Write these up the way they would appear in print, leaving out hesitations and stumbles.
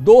2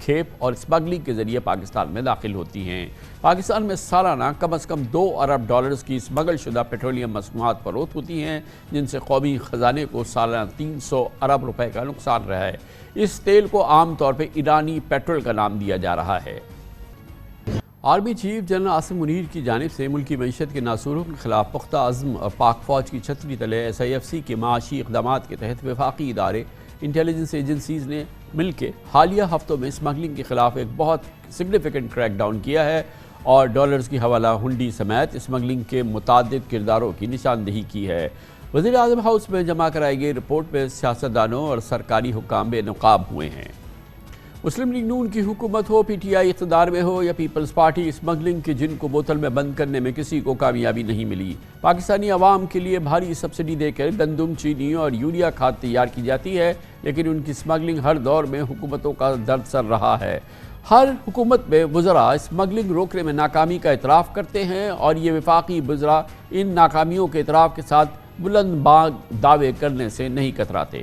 کھیپ اور اسمگلنگ کے ذریعے پاکستان میں داخل ہوتی ہیں۔ پاکستان میں سالانہ کم از کم 2 ارب ڈالرز کی اسمگل شدہ پیٹرولیم مصنوعات فروخت ہوتی ہیں، جن سے قومی خزانے کو سالانہ 300 ارب روپے کا نقصان رہا ہے۔ اس تیل کو عام طور پہ ایرانی پیٹرول کا نام دیا جا رہا ہے۔ Army chief general Asim Munir کی جانب سے ملکی معیشت کے ناسوروں کے خلاف پختہ عزم اور پاک فوج کی چھتری تلے SIFC کے معاشی اقدامات کے تحت وفاقی ادارے انٹیلیجنس ایجنسیز نے مل کے حالیہ ہفتوں میں اسمگلنگ کے خلاف ایک بہت سگنیفیکنٹ کریک ڈاؤن کیا ہے اور ڈالرز کی حوالہ ہنڈی سمیت اسمگلنگ کے متعدد کرداروں کی نشاندہی کی ہے۔ وزیر اعظم ہاؤس میں جمع کرائی گئی رپورٹ میں سیاستدانوں اور سرکاری حکام بے نقاب ہوئے ہیں۔ مسلم لیگ نون کی حکومت ہو، PTI اقتدار میں ہو یا پیپلز پارٹی، اسمگلنگ کے جن کو بوتل میں بند کرنے میں کسی کو کامیابی نہیں ملی۔ پاکستانی عوام کے لیے بھاری سبسڈی دے کر گندم، چینی اور یوریا کھاد تیار کی جاتی ہے، لیکن ان کی اسمگلنگ ہر دور میں حکومتوں کا درد سر رہا ہے۔ ہر حکومت میں وزراء اسمگلنگ روکنے میں ناکامی کا اعتراف کرتے ہیں اور یہ وفاقی وزراء ان ناکامیوں کے اعتراف کے ساتھ بلند بانگ دعوے کرنے سے نہیں کتراتے۔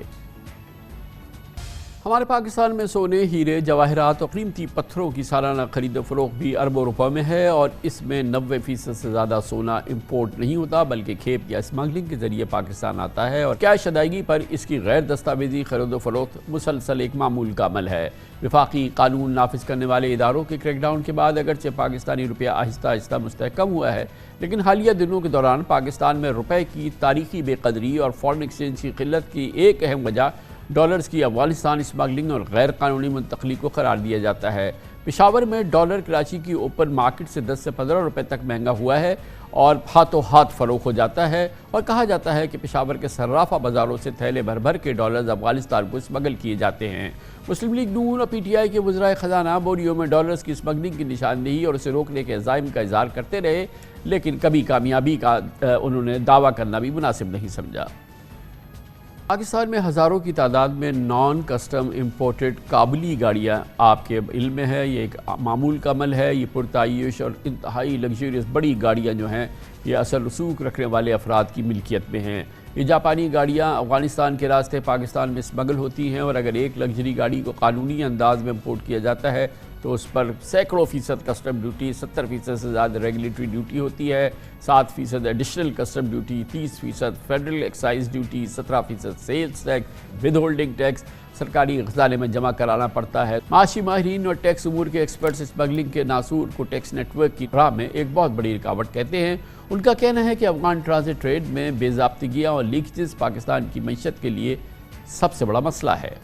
ہمارے پاکستان میں سونے، ہیرے، جواہرات اور قیمتی پتھروں کی سالانہ خرید و فروخت بھی اربوں روپے میں ہے اور اس میں 90% سے زیادہ سونا امپورٹ نہیں ہوتا بلکہ کھیپ یا اسمگلنگ کے ذریعے پاکستان آتا ہے اور کیش ادائیگی پر اس کی غیر دستاویزی خرید و فروخت مسلسل ایک معمول کا عمل ہے۔ وفاقی قانون نافذ کرنے والے اداروں کے کریک ڈاؤن کے بعد اگرچہ پاکستانی روپیہ آہستہ آہستہ مستحکم ہوا ہے، لیکن حالیہ دنوں کے دوران پاکستان میں روپے کی تاریخی بے قدری اور فارن ایکسچینج کی قلت کی ایک اہم وجہ ڈالرز کی افغانستان اسمگلنگ اور غیر قانونی منتقلی کو قرار دیا جاتا ہے۔ پشاور میں ڈالر کراچی کی اوپن مارکیٹ سے 10 سے 15 روپے تک مہنگا ہوا ہے اور ہاتھوں ہاتھ فروخت ہو جاتا ہے اور کہا جاتا ہے کہ پشاور کے صرافہ بازاروں سے تھیلے بھر بھر کے ڈالرز افغانستان کو اسمگل کیے جاتے ہیں۔ مسلم لیگ نون اور PTI کے وزرائے خزانہ بوریوں میں ڈالرز کی اسمگلنگ کی نشاندہی اور اسے روکنے کے عزائم کا اظہار کرتے رہے، لیکن کبھی کامیابی کا انہوں نے دعویٰ کرنا بھی مناسب نہیں سمجھا۔ پاکستان میں ہزاروں کی تعداد میں نان کسٹم امپورٹڈ کابلی گاڑیاں آپ کے علم میں ہے، یہ ایک معمول کا عمل ہے۔ یہ پرتعیش اور انتہائی لگژریس بڑی گاڑیاں جو ہیں یہ اصل رسوخ رکھنے والے افراد کی ملکیت میں ہیں۔ یہ جاپانی گاڑیاں افغانستان کے راستے پاکستان میں اسمگل ہوتی ہیں اور اگر ایک لگژری گاڑی کو قانونی انداز میں امپورٹ کیا جاتا ہے تو اس پر سینکڑوں فیصد کسٹم ڈیوٹی، 70% سے زیادہ ریگولیٹری ڈیوٹی ہوتی ہے، 7% additional custom duty, 30% federal excise duty, 17% sales tax, withholding tax سرکاری خزانے میں جمع کرانا پڑتا ہے۔ معاشی ماہرین اور ٹیکس امور کے ایکسپرٹس اسمگلنگ کے ناسور کو ٹیکس نیٹ ورک کی راہ میں ایک بہت بڑی رکاوٹ کہتے ہیں۔ ان کا کہنا ہے کہ افغان ٹرانزٹ ٹریڈ میں بے ضابطگیاں اور لیکیجز پاکستان کی معیشت کے لیے سب سے بڑا مسئلہ ہے۔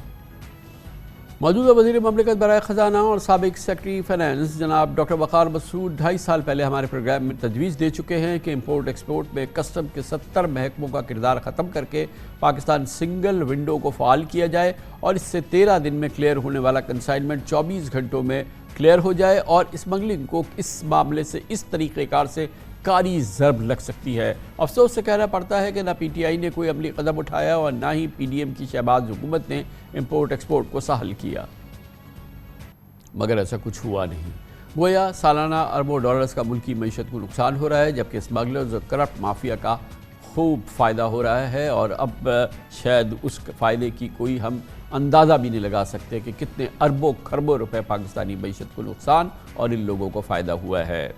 موجودہ وزیر مملکت برائے خزانہ اور سابق سیکرٹری فائنانس جناب ڈاکٹر وقار مسعود 2.5 سال پہلے ہمارے پروگرام میں تجویز دے چکے ہیں کہ امپورٹ ایکسپورٹ میں کسٹم کے 70 محکموں کا کردار ختم کر کے پاکستان سنگل ونڈو کو فعال کیا جائے اور اس سے 13 دن میں کلیئر ہونے والا کنسائنمنٹ 24 گھنٹوں میں کلیئر ہو جائے اور اسمگلنگ کو اس معاملے سے اس طریقہ کار سے کاری ضرب لگ سکتی ہے۔ افسوس سے کہنا پڑتا ہے کہ نہ PTI نے کوئی عملی قدم اٹھایا اور نہ ہی PDM کی شہباز حکومت نے امپورٹ ایکسپورٹ کو سہل کیا، مگر ایسا کچھ ہوا نہیں۔ گویا سالانہ اربوں ڈالرز کا ملکی معیشت کو نقصان ہو رہا ہے جبکہ اسمگلرز اور کرپٹ مافیا کا خوب فائدہ ہو رہا ہے اور اب شاید اس فائدے کی کوئی ہم اندازہ بھی نہیں لگا سکتے کہ کتنے اربوں خربوں روپے پاکستانی معیشت کو نقصان اور ان لوگوں کو فائدہ ہوا ہے۔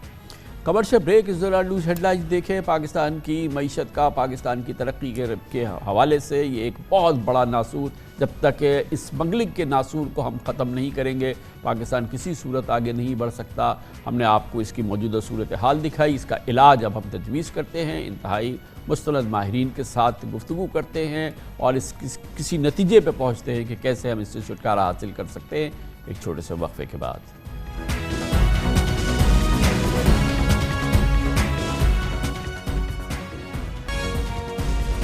کمرشل بریک اس دوران لوز ہیڈ لائنز دیکھیں۔ پاکستان کی معیشت کا پاکستان کی ترقی کے حوالے سے یہ ایک بہت بڑا ناسور، جب تک کہ اسمگلنگ کے ناسور کو ہم ختم نہیں کریں گے پاکستان کسی صورت آگے نہیں بڑھ سکتا۔ ہم نے آپ کو اس کی موجودہ صورتحال دکھائی، اس کا علاج اب ہم تجویز کرتے ہیں، انتہائی مستند ماہرین کے ساتھ گفتگو کرتے ہیں اور کسی نتیجے پہ پہنچتے ہیں کہ کیسے ہم اس سے چھٹکارا حاصل کر سکتے ہیں۔ ایک چھوٹے سے وقفے کے بعد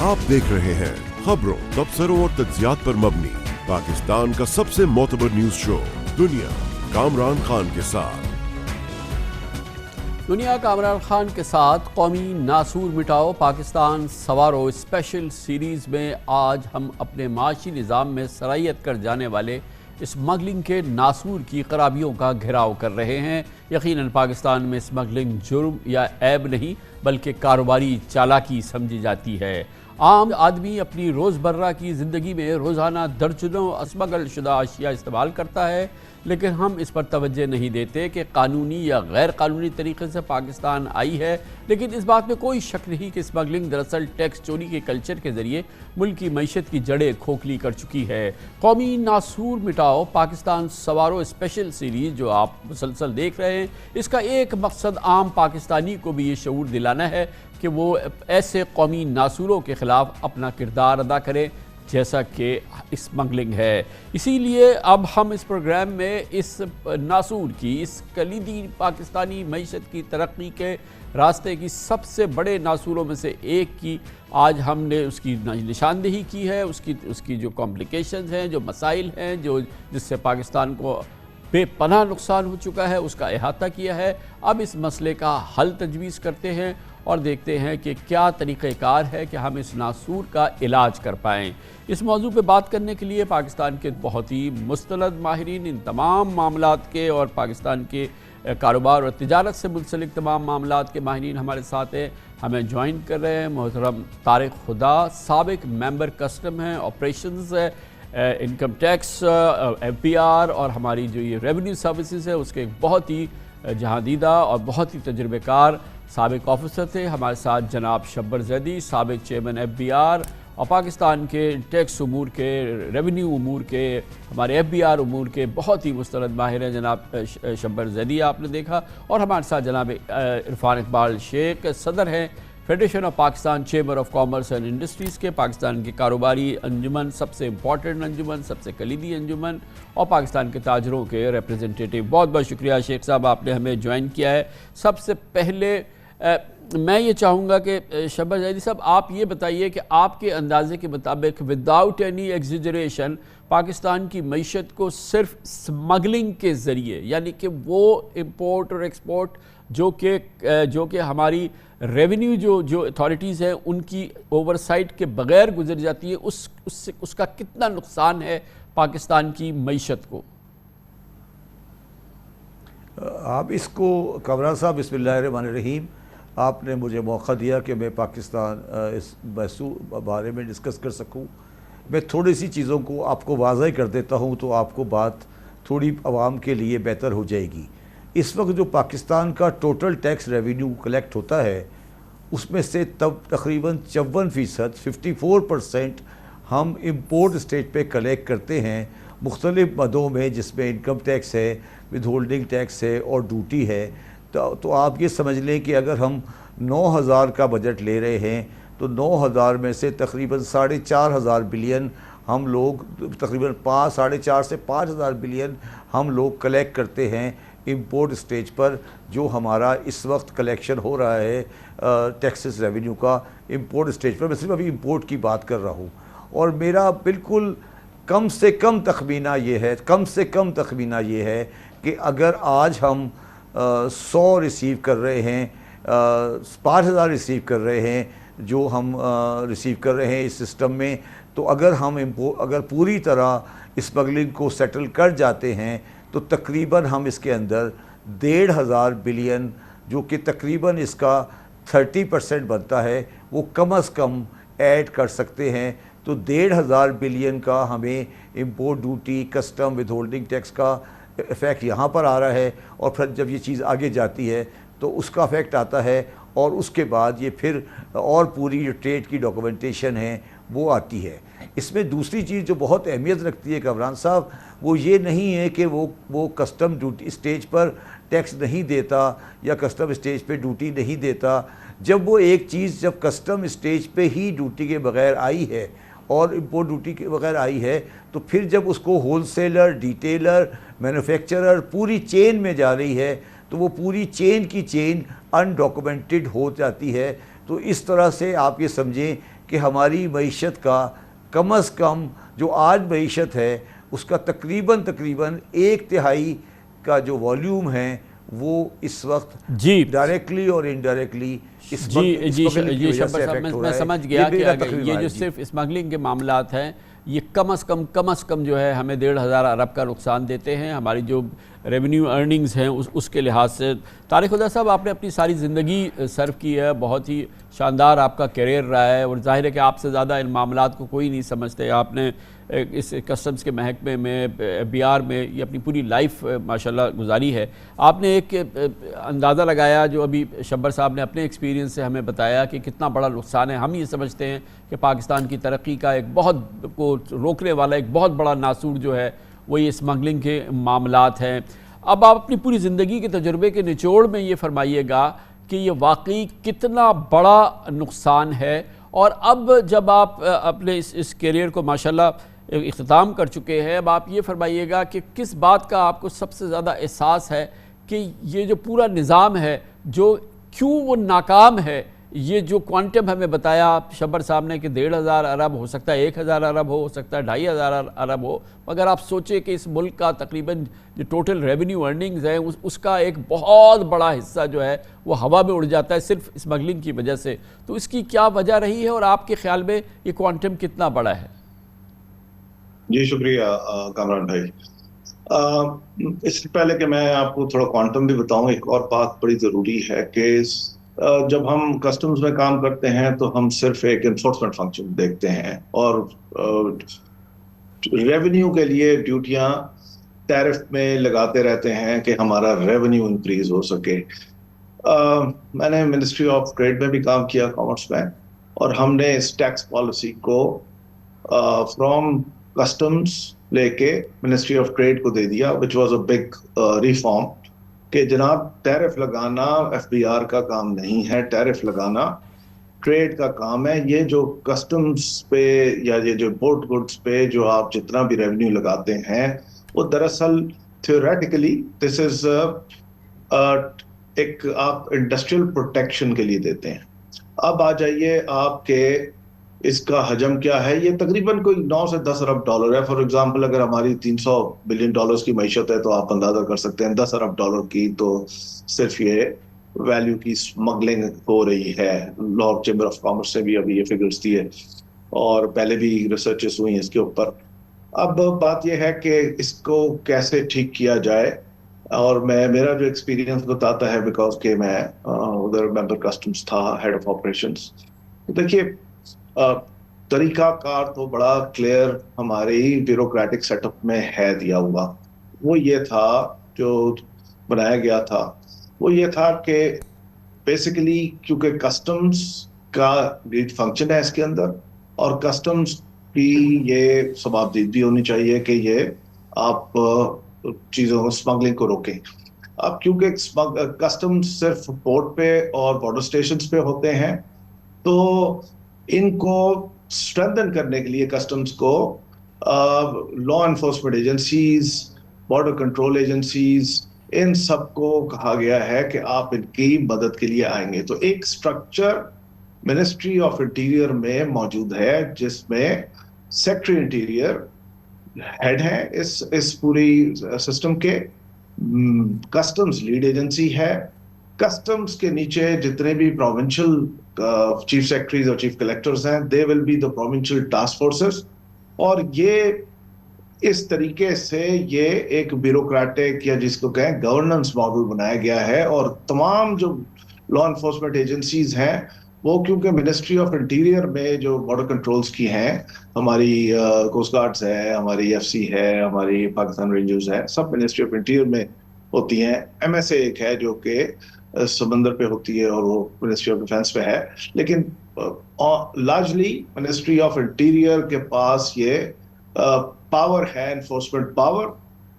آپ دیکھ رہے ہیں خبروں، تبصروں اور تجزیات پر مبنی پاکستان کا سب سے معتبر نیوز شو دنیا، کامران خان کے ساتھ۔ دنیا کامران خان کے ساتھ قومی ناسور مٹاؤ پاکستان سوارو اسپیشل سیریز میں آج ہم اپنے معاشی نظام میں سرایت کر جانے والے اسمگلنگ کے ناسور کی خرابیوں کا گھیراؤ کر رہے ہیں۔ یقیناً پاکستان میں اسمگلنگ جرم یا عیب نہیں بلکہ کاروباری چالاکی سمجھی جاتی ہے۔ عام آدمی اپنی روزمرہ کی زندگی میں روزانہ درجنوں اسمگل شدہ اشیاء استعمال کرتا ہے، لیکن ہم اس پر توجہ نہیں دیتے کہ قانونی یا غیر قانونی طریقے سے پاکستان آئی ہے۔ لیکن اس بات میں کوئی شک نہیں کہ اسمگلنگ دراصل ٹیکس چوری کے کلچر کے ذریعے ملک کی معیشت کی جڑیں کھوکھلی کر چکی ہے۔ قومی ناسور مٹاؤ پاکستان سوارو اسپیشل سیریز جو آپ مسلسل دیکھ رہے ہیں، اس کا ایک مقصد عام پاکستانی کو بھی یہ شعور دلانا ہے کہ وہ ایسے قومی ناسوروں کے خلاف اپنا کردار ادا کرے جیسا کہ اسمگلنگ ہے۔ اسی لیے اب ہم اس پروگرام میں اس ناسور کی، اس کلیدی پاکستانی معیشت کی ترقی کے راستے کی سب سے بڑے ناسوروں میں سے ایک کی آج ہم نے اس کی نشاندہی کی ہے، اس کی جو کمپلیکیشنز ہیں، جو مسائل ہیں، جس سے پاکستان کو بے پناہ نقصان ہو چکا ہے، اس کا احاطہ کیا ہے۔ اب اس مسئلے کا حل تجویز کرتے ہیں اور دیکھتے ہیں کہ کیا طریقہ کار ہے کہ ہم اس ناسور کا علاج کر پائیں۔ اس موضوع پہ بات کرنے کے لیے پاکستان کے بہت ہی مستند ماہرین، ان تمام معاملات کے اور پاکستان کے کاروبار اور تجارت سے منسلک تمام معاملات کے ماہرین ہمارے ساتھ ہیں۔ ہمیں جوائن کر رہے ہیں محترم طارق خدا، سابق ممبر کسٹم ہیں، آپریشنز ہے، انکم ٹیکس، FBR اور ہماری جو یہ ریونیو سروسز ہے اس کے ایک بہت ہی جہاندیدہ اور بہت ہی تجربے کار سابق آفیسر تھے۔ ہمارے ساتھ جناب شبر زیدی، سابق چیئرمین FBR اور پاکستان کے ٹیکس امور کے، ریونیو امور کے، ہمارے FBR امور کے بہت ہی مستند ماہر ہیں جناب شبر زیدی آپ نے دیکھا، اور ہمارے ساتھ جناب عرفان اقبال شیخ، صدر ہیں federation of Pakistan chamber of commerce and industries کے، پاکستان کی کاروباری انجمن، سب سے امپورٹنٹ انجمن، سب سے کلیدی انجمن، اور پاکستان کے تاجروں کے ریپریزنٹیٹیو۔ بہت بہت شکریہ شیخ صاحب، آپ نے ہمیں جوائن کیا ہے۔ سب سے پہلے میں یہ چاہوں گا کہ شبر زیدی صاحب آپ یہ بتائیے کہ آپ کے اندازے کے مطابق وداؤٹ اینی ایگزیجریشن پاکستان کی معیشت کو صرف اسمگلنگ کے ذریعے، یعنی کہ وہ امپورٹ اور ایکسپورٹ جو کہ ہماری ریونیو جو اتھارٹیز ہیں ان کی اوورسائٹ کے بغیر گزر جاتی ہے، اس کا کتنا نقصان ہے پاکستان کی معیشت کو؟ آپ اس کو کامران صاحب بسم اللہ الرحمن الرحیم، آپ نے مجھے موقع دیا کہ میں پاکستان اس بارے میں ڈسکس کر سکوں۔ میں تھوڑی سی چیزوں کو آپ کو واضح کر دیتا ہوں تو آپ کو بات تھوڑی عوام کے لیے بہتر ہو جائے گی۔ اس وقت جو پاکستان کا ٹوٹل ٹیکس ریونیو کلیکٹ ہوتا ہے اس میں سے تقریباً 54%، 54% ہم امپورٹ اسٹیج پہ کلیکٹ کرتے ہیں مختلف مدوں میں، جس میں انکم ٹیکس ہے، ود ہولڈنگ ٹیکس ہے اور ڈیوٹی ہے۔ تو آپ یہ سمجھ لیں کہ اگر ہم 9000 کا بجٹ لے رہے ہیں تو 9000 میں سے تقریباً 4500 بلین ہم لوگ، تقریباً 4.5 سے 5000 بلین ہم لوگ کلیکٹ کرتے ہیں امپورٹ اسٹیج پر، جو ہمارا اس وقت کلیکشن ہو رہا ہے ٹیکسز ریونیو کا امپورٹ اسٹیج پر۔ میں صرف ابھی امپورٹ کی بات کر رہا ہوں، اور میرا بالکل کم سے کم تخمینہ یہ ہے کہ اگر آج ہم 100 ریسیو کر رہے ہیں، 5000 ریسیو کر رہے ہیں جو ہم ریسیو کر رہے ہیں اس سسٹم میں، تو اگر پوری طرح اسمگلنگ کو سیٹل کر جاتے ہیں تو تقریباً ہم اس کے اندر 1500 بلین، جو کہ تقریباً اس کا 30% بنتا ہے، وہ کم از کم ایڈ کر سکتے ہیں۔ تو 1500 بلین کا ہمیں import duty, custom, withholding tax کا افیکٹ یہاں پر آ رہا ہے، اور پھر جب یہ چیز آگے جاتی ہے تو اس کا افیکٹ آتا ہے، اور اس کے بعد یہ پھر اور پوری جو ٹریڈ کی ڈاکومنٹیشن ہے وہ آتی ہے۔ اس میں دوسری چیز جو بہت اہمیت رکھتی ہے کامران صاحب، وہ یہ نہیں ہے کہ وہ کسٹم ڈیوٹی اسٹیج پر ٹیکس نہیں دیتا یا کسٹم اسٹیج پہ ڈیوٹی نہیں دیتا۔ جب وہ ایک چیز جب کسٹم اسٹیج پہ ہی ڈیوٹی کے بغیر آئی ہے اور امپورٹ ڈیوٹی کے بغیر آئی ہے، تو پھر جب اس کو ہول سیلر، ڈیٹیلر، مینوفیکچرر پوری چین میں جا رہی ہے تو وہ پوری چین کی چین انڈاکومنٹڈ ہو جاتی ہے۔ تو اس طرح سے آپ یہ سمجھیں کہ ہماری معیشت کا کم از کم جو آج معیشت ہے اس کا تقریباً 1/3 کا جو والیوم ہے وہ اس وقت ڈائریکٹلی اور انڈائریکٹلی جی شبر صاحب، میں سمجھ گیا کہ یہ جو صرف اسمگلنگ کے معاملات ہیں یہ کم از کم جو ہے ہمیں 1,500 ارب کا نقصان دیتے ہیں ہماری جو ریونیو ارننگز ہیں اس کے لحاظ سے۔ طارق خدا صاحب، آپ نے اپنی ساری زندگی سرو کی ہے، بہت ہی شاندار آپ کا کیریئر رہا ہے، اور ظاہر ہے کہ آپ سے زیادہ ان معاملات کو کوئی نہیں سمجھتے۔ آپ نے اس کسٹمز کے محکمے میں، BR میں یہ اپنی پوری لائف ماشاءاللہ گزاری ہے۔ آپ نے ایک اندازہ لگایا جو ابھی شبر صاحب نے اپنے ایکسپیرینس سے ہمیں بتایا کہ کتنا بڑا نقصان ہے۔ ہم یہ سمجھتے ہیں کہ پاکستان کی ترقی کا ایک بہت کو روکنے والا ایک بہت بڑا ناسور جو ہے وہ یہ اسمگلنگ کے معاملات ہیں۔ اب آپ اپنی پوری زندگی کے تجربے کے نچوڑ میں یہ فرمائیے گا کہ یہ واقعی کتنا بڑا نقصان ہے، اور اب جب آپ اپنے اس کیریئر کو ماشاءاللہ اختتام کر چکے ہیں، اب آپ یہ فرمائیے گا کہ کس بات کا آپ کو سب سے زیادہ احساس ہے کہ یہ جو پورا نظام ہے جو کیوں وہ ناکام ہے؟ یہ جو کوانٹم ہمیں بتایا شبر صاحب نے کہ 1,500 ارب ہو سکتا ہے، 1,000 ارب ہو سکتا ہے، 2,500 ارب ہو، مگر آپ سوچیں کہ اس ملک کا تقریباً جو ٹوٹل ریونیو ارننگز ہیں اس کا ایک بہت بڑا حصہ جو ہے وہ ہوا میں اڑ جاتا ہے صرف اسمگلنگ کی وجہ سے۔ تو اس کی کیا وجہ رہی ہے، اور آپ کے خیال میں یہ کوانٹم کتنا بڑا ہے؟ جی شکریہ کامران بھائی۔ اس سے پہلے کہ میں آپ کو تھوڑا کوانٹم بھی بتاؤں، ایک اور بات بڑی ضروری ہے کہ جب ہم کسٹمز میں کام کرتے ہیں تو ہم صرف ایک انفورسمنٹ فنکشن دیکھتے ہیں، اور ریونیو کے لیے ڈیوٹیاں ٹیرف میں لگاتے رہتے ہیں کہ ہمارا ریونیو انکریز ہو سکے۔ میں نے منسٹری آف ٹریڈ میں بھی کام کیا، کامرس میں، اور ہم نے اس ٹیکس پالیسی کو فرام کسٹمز لے کے منسٹری آف ٹریڈ کو دے دیا، which was a big reform, کہ جناب ٹیرف لگانا FBR کا کام نہیں ہے، ٹیرف لگانا ٹریڈ کا کام ہے۔ یہ جو کسٹمز پہ یا یہ جو امپورٹ گڈس پہ جو آپ جتنا بھی ریونیو لگاتے ہیں وہ دراصل تھیوریٹیکلی دس از ایک آپ انڈسٹریل پروٹیکشن کے لیے دیتے ہیں۔ اب آ جائیے آپ کے اس کا حجم کیا ہے، یہ تقریباً کوئی 9 سے 10 ارب ڈالر ہے۔ فار ایگزامپل اگر ہماری 300 بلین ڈالرز کی معیشت ہے تو آپ اندازہ کر سکتے ہیں 10 ارب ڈالر کی تو صرف یہ ویلیو کی اسمگلنگ ہو رہی ہے۔ لاہور چیمبر آف کامرس سے بھی ابھی یہ فگرز دی ہے، اور پہلے بھی ریسرچز ہوئی ہیں اس کے اوپر۔ اب بات یہ ہے کہ اس کو کیسے ٹھیک کیا جائے، اور میرا جو ایکسپیرینس بتاتا ہے، بیکاز کہ میں ادھر ممبر کسٹمز تھا، ہیڈ آف آپریشنز۔ دیکھیے طریقہ کار تو بڑا کلیئر ہماری بیوروکریٹک سیٹ اپ میں ہے دیا ہوا۔ وہ یہ تھا جو بنایا گیا تھا، وہ یہ تھا کہ بیسیکلی کیونکہ کسٹمز کا لیڈ فنکشن ہے اس کے اندر، اور کسٹمز کی یہ ثبات بھی ہونی چاہیے کہ یہ آپ چیزوں کو اسمگلنگ کو روکیں۔ اب کیونکہ کسٹمز صرف پورٹ پہ اور بارڈر اسٹیشنز پہ ہوتے ہیں، تو ان کو اسٹرینتھن کرنے کے لیے کسٹمز کو law enforcement agencies, border control agencies, ان سب کو کہا گیا ہے کہ آپ ان کی مدد کے لیے آئیں گے۔ تو ایک اسٹرکچر منسٹری آف انٹیریئر میں موجود ہے جس میں سیکٹری انٹیریئر ہیڈ ہیں اس پوری سسٹم کے، کسٹمز لیڈ ایجنسی ہے، کسٹمز کے نیچے جتنے بھی پروونشل چیف سیکرٹریز اور چیف کلیکٹرز ہیں، they will be the provincial task forces, اور یہ اس طریقے سے یہ ایک بیوروکریٹک یا جس کو کہیں گورننس ماڈل بنایا گیا ہے۔ اور تمام جو لا انفورسمنٹ ایجنسیز ہیں وہ کیونکہ منسٹری آف انٹیریئر میں جو بارڈر کنٹرولز کی ہیں، ہماری کوسٹ گارڈز ہے، ہماری FC ہے، ہماری پاکستان رینجرز ہے، سب منسٹری آف انٹیریئر میں ہوتی ہیں۔ MSA ایک ہے جو کہ سمندر پہ ہوتی ہے اور وہ منسٹری آف ڈیفینس پہ ہے، لیکن لارجلی منسٹری آف انٹیریئر کے پاس یہ پاور ہے، enforcement power,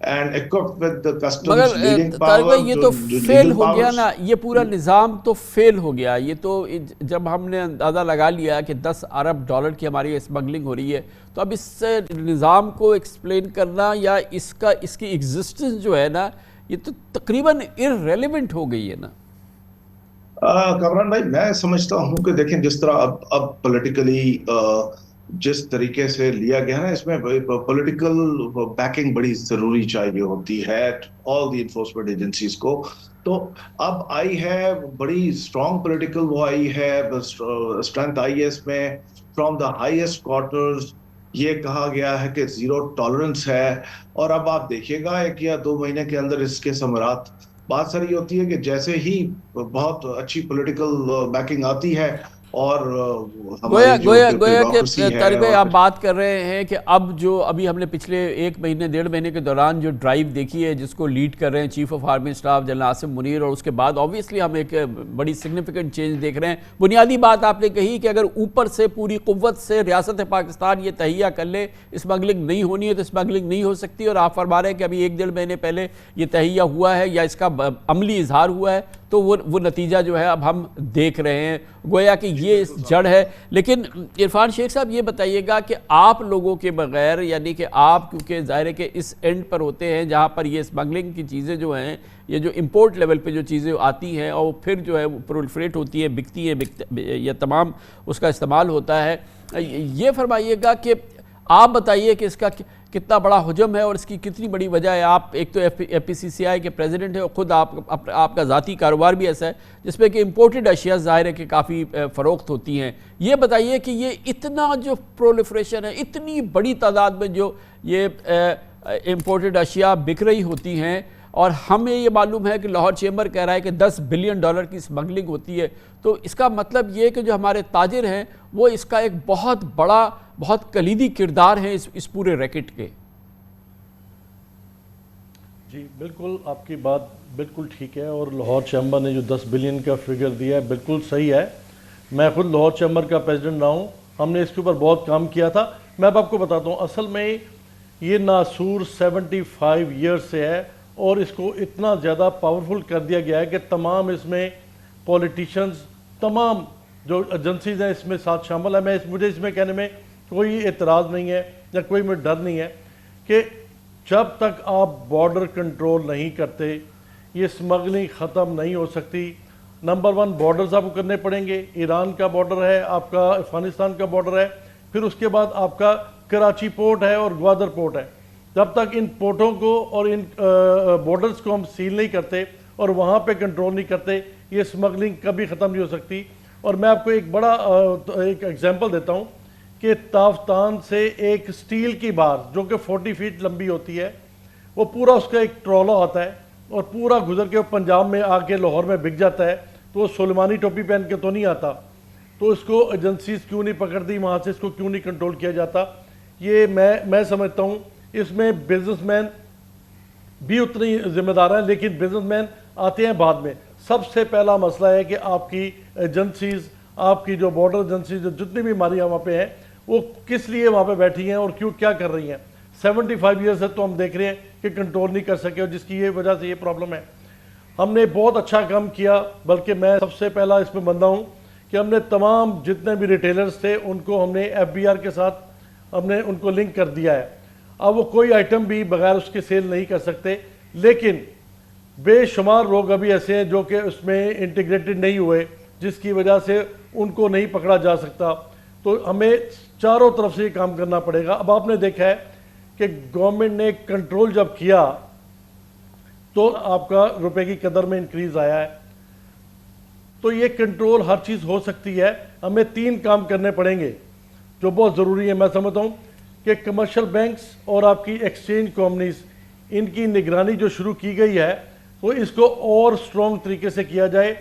and equipped with the customs leading power۔ مگر یہ تو فیل ہو گیا نا، یہ پورا نظام تو فیل ہو گیا۔ یہ تو جب ہم نے اندازہ لگا لیا کہ 10 ارب ڈالر کی ہماری اسمگلنگ ہو رہی ہے، تو اب اس سے نظام کو ایکسپلین کرنا یا اس کی ایگزسٹنس جو ہے نا، یہ تو تقریباً irrelevant ہو گئی ہے نا۔ کامران بھائی، میں سمجھتا ہوں کہ دیکھیں جس طرح اب پولیٹیکلی جس طریقے سے لیا گیا نا، اس میں پولیٹیکل بیکنگ بڑی ضروری چاہیے ہوتی ہے آل دی انفورسمنٹ ایجنسیز کو۔ تو اب آئی ہے بڑی اسٹرانگ پولیٹیکل وہ آئی ہے، اسٹرینتھ آئی ہے اس میں فرام دا ہائیسٹ کوارٹرز یہ کہا گیا ہے کہ زیرو ٹالرنس ہے، اور اب آپ دیکھیے گا 1 یا 2 مہینے کے اندر اس کے ثمرات. بات سر یہ ہوتی ہے کہ جیسے ہی بہت اچھی پولیٹیکل بیکنگ آتی ہے اور گویا ہماری جو گویا گویا کہ بیوروکریسی ہے طارق بھائی اور آپ بات کر رہے ہیں کہ اب جو ابھی ہم نے پچھلے 1 مہینے 1.5 مہینے کے دوران جو ڈرائیو دیکھی ہے جس کو لیڈ کر رہے ہیں chief of army staff general Asim Munir, اور اس کے بعد آبویسلی ہم ایک بڑی سگنیفیکنٹ چینج دیکھ رہے ہیں. بنیادی بات آپ نے کہی کہ اگر اوپر سے پوری قوت سے ریاست پاکستان یہ تہیہ کر لے اسمگلنگ نہیں ہونی ہے تو اسمگلنگ نہیں ہو سکتی، اور آپ فرما رہے ہیں کہ ابھی 1.5 مہینے پہلے یہ تہیہ ہوا ہے یا اس کا عملی اظہار ہوا ہے تو وہ نتیجہ جو ہے اب ہم دیکھ رہے ہیں. گویا کہ یہ اس جڑ ہے. لیکن عرفان شیخ صاحب یہ بتائیے گا کہ آپ لوگوں کے بغیر، یعنی کہ آپ کیونکہ ظاہر ہے کہ اس اینڈ پر ہوتے ہیں جہاں پر یہ اسمگلنگ کی چیزیں جو ہیں، یہ جو امپورٹ لیول پہ جو چیزیں آتی ہیں اور پھر جو ہے وہ پرولیفریٹ ہوتی ہیں، بکتی ہیں، یا تمام اس کا استعمال ہوتا ہے. یہ فرمائیے گا کہ آپ بتائیے کہ اس کا کتنا بڑا حجم ہے اور اس کی کتنی بڑی وجہ ہے. آپ ایک تو ایف پی سی سی آئی کے پریزیڈنٹ ہیں اور خود آپ کا ذاتی کاروبار بھی ایسا ہے جس میں کہ امپورٹڈ اشیاء ظاہر ہے کہ کافی فروخت ہوتی ہیں. یہ بتائیے کہ یہ اتنا جو پرولیفریشن ہے، اتنی بڑی تعداد میں جو یہ امپورٹڈ اشیاء بک رہی ہوتی ہیں، اور ہمیں یہ معلوم ہے کہ لاہور چیمبر کہہ رہا ہے کہ $10 بلین کی اسمگلنگ ہوتی ہے، تو اس کا مطلب یہ کہ جو ہمارے تاجر ہیں وہ اس کا ایک بہت بڑا، بہت کلیدی کردار ہیں اس پورے ریکٹ کے. جی بالکل، آپ کی بات بالکل ٹھیک ہے، اور لاہور چیمبر نے جو 10 بلین کا فگر دیا ہے بالکل صحیح ہے. میں خود لاہور چیمبر کا پریزیڈنٹ رہا ہوں، ہم نے اس کے اوپر بہت کام کیا تھا. میں اب آپ کو بتاتا ہوں، اصل میں یہ ناسور 75 ایئرس سے ہے اور اس کو اتنا زیادہ پاورفل کر دیا گیا ہے کہ تمام اس میں پولیٹیشنز، تمام جو ایجنسیز ہیں اس میں ساتھ شامل ہیں. مجھے اس میں کہنے میں کوئی اعتراض نہیں ہے یا کوئی میں ڈر نہیں ہے کہ جب تک آپ بارڈر کنٹرول نہیں کرتے یہ اسمگلنگ ختم نہیں ہو سکتی. نمبر 1 بارڈرز آپ کو کرنے پڑیں گے. ایران کا بارڈر ہے، آپ کا افغانستان کا بارڈر ہے، پھر اس کے بعد آپ کا کراچی پورٹ ہے اور گوادر پورٹ ہے. جب تک ان پورٹوں کو اور ان بارڈرز کو ہم سیل نہیں کرتے اور وہاں پہ کنٹرول نہیں کرتے یہ اسمگلنگ کبھی ختم نہیں ہو سکتی. اور میں آپ کو ایک بڑا ایک ایگزامپل دیتا ہوں کہ تافتان سے ایک سٹیل کی بار جو کہ 40 فیٹ لمبی ہوتی ہے، وہ پورا اس کا ایک ٹرولا آتا ہے اور پورا گزر کے پنجاب میں آ کے لاہور میں بک جاتا ہے. تو وہ سلیمانی ٹوپی پہن کے تو نہیں آتا، تو اس کو ایجنسیز کیوں نہیں پکڑتی، وہاں سے اس کو کیوں نہیں کنٹرول کیا جاتا. یہ میں سمجھتا ہوں اس میں بزنس مین بھی اتنی ذمہ دار ہیں، لیکن بزنس مین آتے ہیں بعد میں. سب سے پہلا مسئلہ ہے کہ آپ کی ایجنسیز، آپ کی جو بارڈر ایجنسیز جتنی بھی ہماری وہاں پہ ہیں وہ کس لیے وہاں پہ بیٹھی ہیں اور کیوں کیا کر رہی ہیں. 75 ایئرز سے تو ہم دیکھ رہے ہیں کہ کنٹرول نہیں کر سکے، اور جس کی یہ وجہ سے یہ پرابلم ہے. ہم نے بہت اچھا کام کیا، بلکہ میں سب سے پہلا اس میں بندہ ہوں کہ ہم نے تمام جتنے بھی ریٹیلرز تھے ان کو ہم نے FBR کے ساتھ ہم نے ان کو لنک کر دیا ہے. اب وہ کوئی آئٹم بھی بغیر اس کے سیل نہیں کر سکتے، لیکن بے شمار لوگ ابھی ایسے ہیں جو کہ اس میں انٹیگریٹڈ نہیں ہوئے، جس کی وجہ سے ان کو نہیں پکڑا جا سکتا. تو ہمیں چاروں طرف سے یہ کام کرنا پڑے گا. اب آپ نے دیکھا ہے کہ گورنمنٹ نے کنٹرول جب کیا تو آپ کا روپے کی قدر میں انکریز آیا ہے. تو یہ کنٹرول ہر چیز ہو سکتی ہے. ہمیں 3 کام کرنے پڑیں گے جو بہت ضروری ہے. میں سمجھتا ہوں کہ کمرشل بینکس اور آپ کی ایکسچینج کمپنیز، ان کی نگرانی جو شروع کی گئی ہے تو اس کو اور سٹرونگ طریقے سے کیا جائے.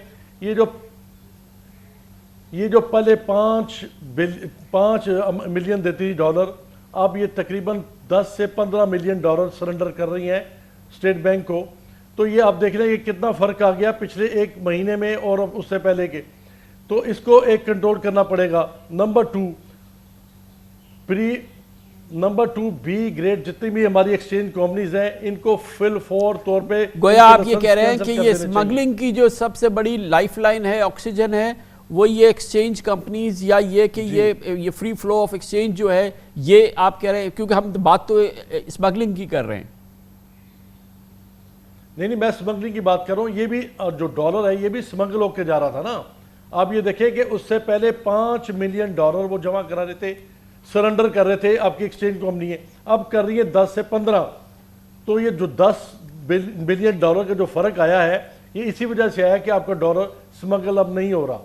یہ جو پہلے 5 ملین دیتی ڈالر، اب یہ تقریباً 10 سے 15 ملین ڈالر سرنڈر کر رہی ہیں اسٹیٹ بینک کو. تو یہ آپ دیکھ رہے ہیں کہ کتنا فرق آ گیا پچھلے 1 مہینے میں اور اس سے پہلے کے. تو اس کو ایک کنٹرول کرنا پڑے گا. نمبر 2 بی گریڈ جتنی بھی ہماری ایکسچینج کمپنیز ہیں ان کو فل فور طور پہ، گویا آپ یہ کہہ رہے ہیں کہ یہ اسمگلنگ کی جو سب سے بڑی لائف لائن ہے، آکسیجن ہے، وہ یہ ایکسچینج کمپنیز، یا یہ کہ یہ فری فلو آف ایکسچینج جو ہے، یہ آپ کہہ رہے ہیں کیونکہ ہم بات تو اسمگلنگ کی کر رہے ہیں. نہیں میں اسمگلنگ کی بات کر رہا ہوں. یہ بھی جو ڈالر ہے یہ بھی اسمگل ہو کے جا رہا تھا نا. آپ یہ دیکھیں کہ اس سے پہلے 5 ملین ڈالر وہ جمع کرا رہے تھے، سرنڈر کر رہے تھے آپ کی ایکسچینج کمپنی ہے، اب کر رہی ہے 10 سے 15. تو یہ جو 10 بلین ڈالر کا جو فرق آیا ہے یہ اسی وجہ سے آیا کہ آپ کا ڈالر اسمگل اب نہیں ہو رہا.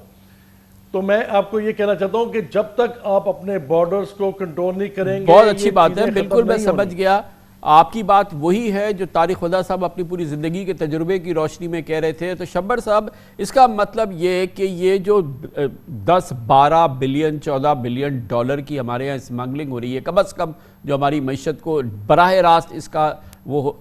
تو میں آپ کو یہ کہنا چاہتا ہوں کہ جب تک آپ اپنے بارڈرز کو کنٹرول نہیں کریں گے، بہت اچھی یہ بات ہے، چیزیں بالکل ختم میں نہیں سمجھ ہونی۔ گیا. آپ کی بات وہی ہے جو طارق خدا صاحب اپنی پوری زندگی کے تجربے کی روشنی میں کہہ رہے تھے. تو شبر صاحب، اس کا مطلب یہ کہ یہ جو 10-12 بلین 14 بلین ڈالر کی ہمارے یہاں اسمگلنگ ہو رہی ہے، کم از کم جو ہماری معیشت کو براہ راست اس کا وہ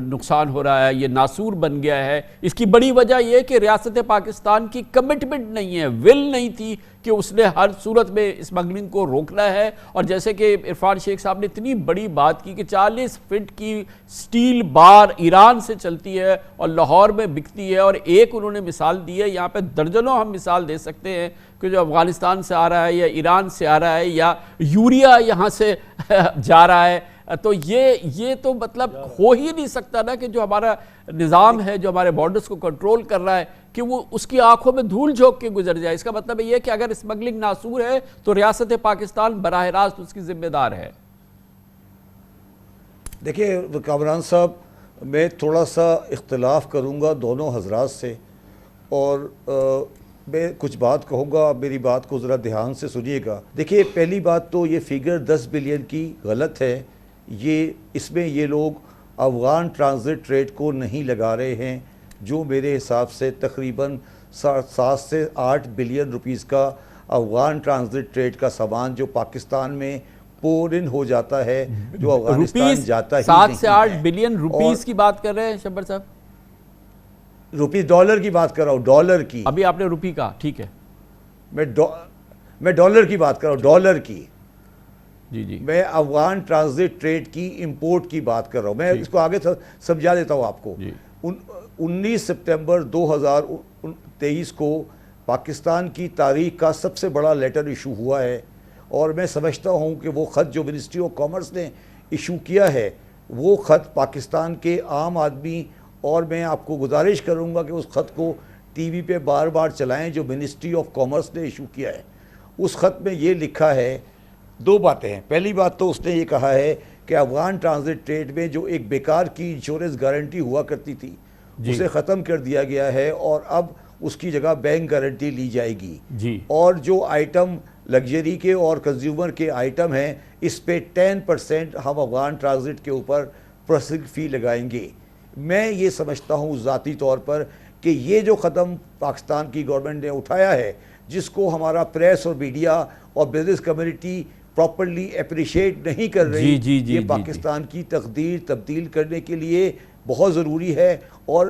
نقصان ہو رہا ہے، یہ ناسور بن گیا ہے. اس کی بڑی وجہ یہ کہ ریاست پاکستان کی کمٹمنٹ نہیں ہے، ول نہیں تھی کہ اس نے ہر صورت میں اسمگلنگ کو روکنا ہے. اور جیسے کہ عرفان شیخ صاحب نے اتنی بڑی بات کی کہ 40 فٹ کی سٹیل بار ایران سے چلتی ہے اور لاہور میں بکتی ہے. اور ایک انہوں نے مثال دی ہے، یہاں پہ درجنوں ہم مثال دے سکتے ہیں کہ جو افغانستان سے آ رہا ہے یا ایران سے آ رہا ہے یا یوریا یہاں سے جا رہا ہے. تو یہ تو مطلب ہو ہی نہیں سکتا نا کہ جو ہمارا نظام ہے، جو ہمارے بارڈرز کو کنٹرول کر رہا ہے، کہ وہ اس کی آنکھوں میں دھول جھونک کے گزر جائے. اس کا مطلب یہ ہے کہ اگر اسمگلنگ ناسور ہے تو ریاست پاکستان براہ راست اس کی ذمہ دار ہے. دیکھیے کامران صاحب، میں تھوڑا سا اختلاف کروں گا دونوں حضرات سے، اور میں کچھ بات کہوں گا، آپ میری بات کو ذرا دھیان سے سنیے گا. دیکھیے پہلی بات تو یہ فگر 10 بلین کی غلط ہے. اس میں یہ لوگ افغان ٹرانزٹ ریٹ کو نہیں لگا رہے ہیں، جو میرے حساب سے تقریباً 7 سے 8 بلین روپیز کا افغان ٹرانزٹ ریٹ کا سامان جو پاکستان میں پور ان ہو جاتا ہے، جو افغانستان جاتا ہی نہیں ہے. 7 سے 8 بلین روپیز کی بات کر رہے ہیں شبر صاحب؟ روپیز، ڈالر کی بات کر رہا ہوں، ڈالر کی. ابھی آپ نے روپی کہا، ٹھیک ہے. میں ڈالر کی بات کر رہا ہوں، ڈالر کی. جی میں افغان ٹرانزٹ ٹریڈ کی امپورٹ کی بات کر رہا ہوں. میں اس کو آگے سمجھا دیتا ہوں آپ کو. 19 سپٹمبر 2023 کو پاکستان کی تاریخ کا سب سے بڑا لیٹر ایشو ہوا ہے، اور میں سمجھتا ہوں کہ وہ خط جو منسٹری آف کامرس نے ایشو کیا ہے، وہ خط پاکستان کے عام آدمی، اور میں آپ کو گزارش کروں گا کہ اس خط کو ٹی وی پہ بار بار چلائیں جو منسٹری آف کامرس نے ایشو کیا ہے. اس خط میں یہ لکھا ہے، 2 باتیں ہیں. پہلی بات تو اس نے یہ کہا ہے کہ افغان ٹرانزٹ ٹریڈ میں جو ایک بیکار کی انشورنس گارنٹی ہوا کرتی تھی، اسے ختم کر دیا گیا ہے، اور اب اس کی جگہ بینک گارنٹی لی جائے گی. اور جو آئٹم لگژری کے اور کنزیومر کے آئٹم ہیں، اس پہ 10% ہم افغان ٹرانزٹ کے اوپر پروسیسنگ فی لگائیں گے. میں یہ سمجھتا ہوں ذاتی طور پر کہ یہ جو قدم پاکستان کی گورنمنٹ نے اٹھایا ہے، جس کو ہمارا پریس اور میڈیا اور بزنس کمیونٹی پراپرلی اپریشیٹ نہیں کر رہی، یہ پاکستان کی تقدیر تبدیل کرنے کے لیے بہت ضروری ہے. اور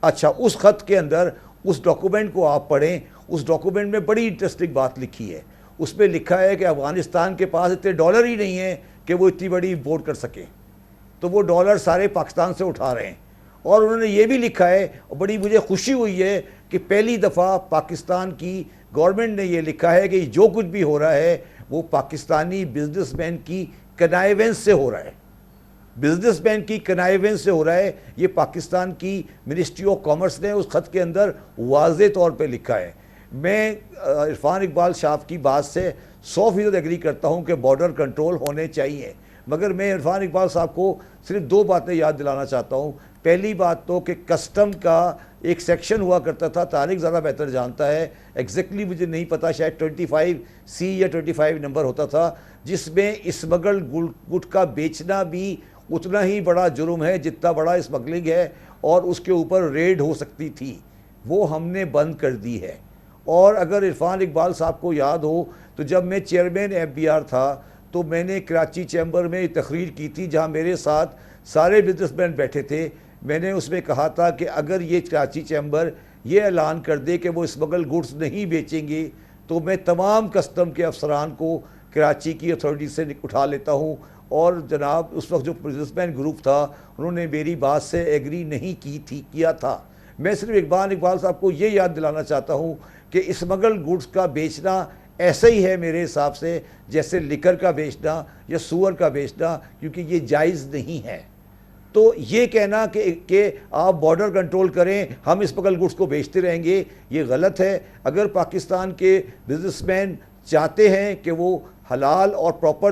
اچھا، اس خط کے اندر اس ڈاکومنٹ کو آپ پڑھیں، اس ڈاکومنٹ میں بڑی انٹرسٹنگ بات لکھی ہے. اس میں لکھا ہے کہ افغانستان کے پاس اتنے ڈالر ہی نہیں ہیں کہ وہ اتنی بڑی امپورٹ کر سکیں، تو وہ ڈالر سارے پاکستان سے اٹھا رہے ہیں. اور انہوں نے یہ بھی لکھا ہے، اور بڑی مجھے خوشی ہوئی ہے کہ پہلی دفعہ پاکستان کی گورنمنٹ نے یہ لکھا ہے کہ جو کچھ بھی ہو رہا ہے وہ پاکستانی بزنس مین کی کنائیونس سے ہو رہا ہے. بزنس مین کی کنائیونس سے ہو رہا ہے. یہ پاکستان کی منسٹری آف کامرس نے اس خط کے اندر واضح طور پہ لکھا ہے. میں عرفان اقبال صاحب کی بات سے 100% ایگری کرتا ہوں کہ بارڈر کنٹرول ہونے چاہیے، مگر میں عرفان اقبال صاحب کو صرف 2 باتیں یاد دلانا چاہتا ہوں. پہلی بات تو کہ کسٹم کا ایک سیکشن ہوا کرتا تھا، طارق زیادہ بہتر جانتا ہے، ایگزیکٹلی مجھے نہیں پتا، شاید 25C یا 25 نمبر ہوتا تھا، جس میں اسمگل گٹکا بیچنا بھی اتنا ہی بڑا جرم ہے جتنا بڑا اسمگلنگ ہے، اور اس کے اوپر ریڈ ہو سکتی تھی. وہ ہم نے بند کر دی ہے. اور اگر عرفان اقبال صاحب کو یاد ہو تو جب میں چیئرمین FBR تھا تو میں نے کراچی چیمبر میں تقریر کی تھی جہاں میرے ساتھ سارے بزنس مین بیٹھے تھے. میں نے اس میں کہا تھا کہ اگر یہ کراچی چیمبر یہ اعلان کر دے کہ وہ اسمگل گڈز نہیں بیچیں گے تو میں تمام کسٹم کے افسران کو کراچی کی اتھارٹی سے اٹھا لیتا ہوں. اور جناب اس وقت جو بزنس مین گروپ تھا انہوں نے میری بات سے ایگری نہیں کیا تھا. میں صرف اقبال صاحب کو یہ یاد دلانا چاہتا ہوں کہ اسمگل گڈز کا بیچنا ایسا ہی ہے میرے حساب سے جیسے لکر کا بیچنا یا سور کا بیچنا، کیونکہ یہ جائز نہیں ہے. تو یہ کہنا کہ آپ بارڈر کنٹرول کریں، ہم اسمگل گڈز کو بیچتے رہیں گے، یہ غلط ہے. اگر پاکستان کے بزنس مین چاہتے ہیں کہ وہ حلال اور پراپر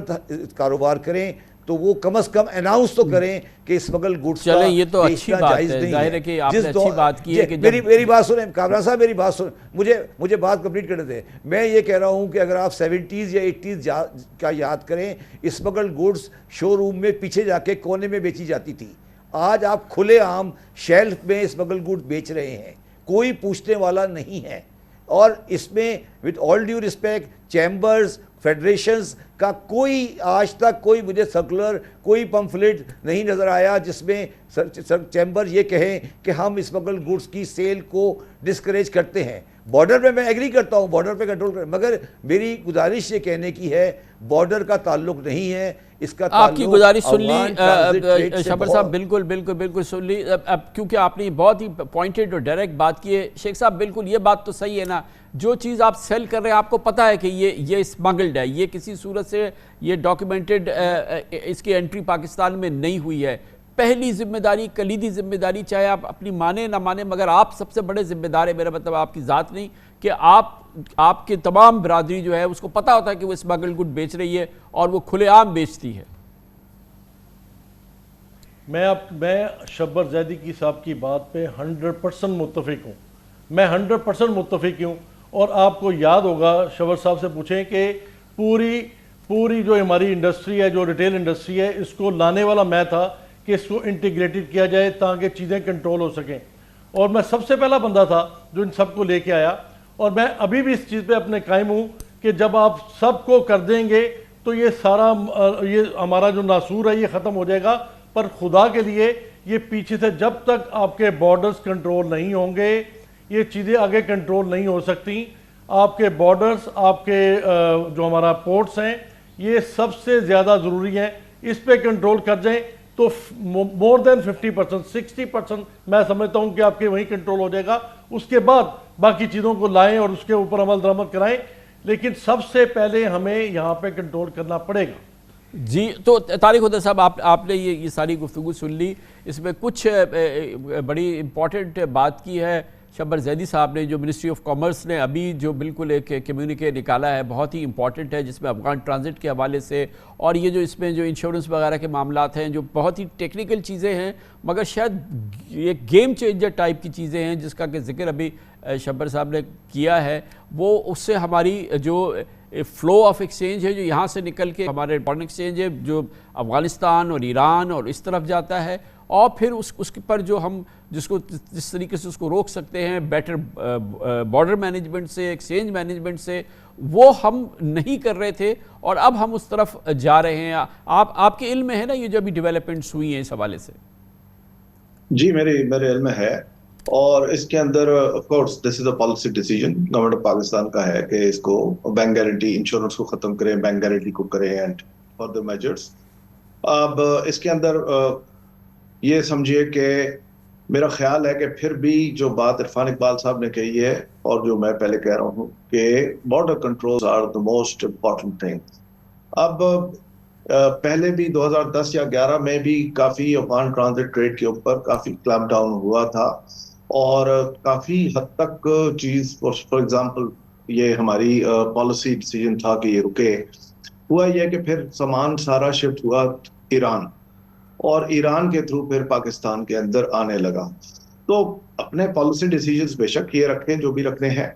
کاروبار کریں، تو وہ کم از کم اناؤنس تو کریں کہ اسمگل گڈس کا چلیں یہ تو اچھی بیچنا بات جائز ہے، نہیں ظاہر ہے کہ آپ نے اچھی بات کی ہے کہ میری بات سنیں کامران صاحب، میری بات سنیں، مجھے بات کمپلیٹ کرنے دیں. میں یہ کہہ رہا ہوں کہ اگر آپ 70s یا 80s کا یاد کریں، اسمگل گڈس شو روم میں پیچھے جا کے کونے میں بیچی جاتی تھی. آج آپ کھلے عام شیلف میں اسمگل گڈ بیچ رہے ہیں، کوئی پوچھنے والا نہیں ہے. اور اس میں with all due respect chambers federations کا کوئی آج تک کوئی مجھے سرکولر کوئی پمفلٹ نہیں نظر آیا جس میں چیمبر یہ کہیں کہ ہم اسمگل گڈس کی سیل کو ڈسکریج کرتے ہیں. بارڈر پہ میں ایگری کرتا ہوں، بارڈر پہ کنٹرول کریں، مگر میری گزارش یہ کہنے کی ہے بارڈر کا تعلق نہیں ہے اس کا تعلق. آپ کی گزارش سن لی شبر صاحب، بالکل سن لی. اب کیونکہ آپ نے بہت ہی پوائنٹڈ اور ڈائریکٹ بات کی ہے شیخ صاحب، بالکل یہ بات تو صحیح ہے نا، جو چیز آپ سیل کر رہے ہیں آپ کو پتہ ہے کہ یہ اسمگلڈ ہے، یہ کسی صورت سے یہ ڈاکیومنٹڈ اس کی انٹری پاکستان میں نہیں ہوئی ہے. پہلی ذمہ داری، کلیدی ذمہ داری، چاہے آپ اپنی مانیں نہ مانیں، مگر آپ سب سے بڑے ذمہ دار ہیں، میرا مطلب آپ کی ذات نہیں، کہ آپ کے تمام برادری جو ہے اس کو پتہ ہوتا ہے کہ وہ اسمگل گڈ بیچ رہی ہے اور وہ کھلے عام بیچتی ہے. میں شبر زیدی کی صاحب کی بات پہ 100% متفق ہوں، میں 100% متفق ہوں. اور آپ کو یاد ہوگا، شبر صاحب سے پوچھیں کہ پوری جو ہماری انڈسٹری ہے، جو ریٹیل انڈسٹری ہے، اس کو لانے والا میں تھا کہ اس کو انٹیگریٹڈ کیا جائے تاکہ چیزیں کنٹرول ہو سکیں. اور میں سب سے پہلا بندہ تھا جو ان سب کو لے کے آیا، اور میں ابھی بھی اس چیز پہ اپنے قائم ہوں کہ جب آپ سب کو کر دیں گے تو یہ سارا یہ ہمارا جو ناسور ہے یہ ختم ہو جائے گا. پر خدا کے لیے یہ پیچھے سے جب تک آپ کے بارڈرز کنٹرول نہیں ہوں گے یہ چیزیں آگے کنٹرول نہیں ہو سکتی. آپ کے بارڈرز، آپ کے جو ہمارا پورٹس ہیں، یہ سب سے زیادہ ضروری ہیں. اس پہ کنٹرول کر جائیں تو مور دین 50%، 60% میں سمجھتا ہوں کہ آپ کے وہیں کنٹرول ہو جائے گا. اس کے بعد باقی چیزوں کو لائیں اور اس کے اوپر عمل درآمد کرائیں، لیکن سب سے پہلے ہمیں یہاں پہ کنٹرول کرنا پڑے گا. جی تو طارق خدا صاحب، آپ نے یہ ساری گفتگو سن لی، اس میں کچھ بڑی امپورٹنٹ بات کی ہے شبر زیدی صاحب نے، جو منسٹری آف کامرس نے ابھی جو بالکل ایک کمیونیکے نکالا ہے، بہت ہی امپورٹنٹ ہے، جس میں افغان ٹرانزٹ کے حوالے سے اور یہ جو اس میں جو انشورنس وغیرہ کے معاملات ہیں، جو بہت ہی ٹیکنیکل چیزیں ہیں مگر شاید یہ گیم چینجر ٹائپ کی چیزیں ہیں جس کا کہ ذکر ابھی شبر صاحب نے کیا ہے. وہ اس سے ہماری جو فلو آف ایکسچینج ہے جو یہاں سے نکل کے ہمارے فارن ایکسچینج ہے جو افغانستان اور ایران اور اس طرف جاتا ہے، اور پھر اس پر جو ہم جس طریقے سے اس کو روک سکتے ہیں بیٹر بارڈر مینجمنٹ سے، ایکسچینج مینجمنٹ سے، وہ ہم نہیں کر رہے تھے اور اب ہم اس طرف جا رہے ہیں. آپ کے علم میں ہے نا یہ جو ابھی ڈیولپمنٹس ہوئی ہیں اس حوالے سے؟ جی میرے علم میں ہے، اور اس کے اندر of course this is a policy decision government of Pakistan کا ہے کہ اس کو بینک گارنٹی انشورنس کو ختم کریں، بینک گارنٹی کو کریں اینڈ فردر میجرز. اب اس کے اندر یہ سمجھیے کہ میرا خیال ہے کہ پھر بھی جو بات عرفان اقبال صاحب نے کہی ہے اور جو میں پہلے کہہ رہا ہوں کہ border controls are the most important thing. اب پہلے بھی 2010 یا 11 میں بھی کافی افغان ٹرانزٹ ٹریڈ کے اوپر کافی کلیمپ ڈاؤن ہوا تھا اور کافی حد تک چیز، فار ایگزامپل یہ ہماری پالیسی ڈیسیجن تھا کہ یہ رکے. ہوا یہ کہ پھر سامان سارا شفٹ ہوا ایران، اور ایران کے تھرو پھر پاکستان کے اندر آنے لگا. تو اپنے پالیسی ڈیسیجنز بے شک یہ رکھیں جو بھی رکھنے ہیں،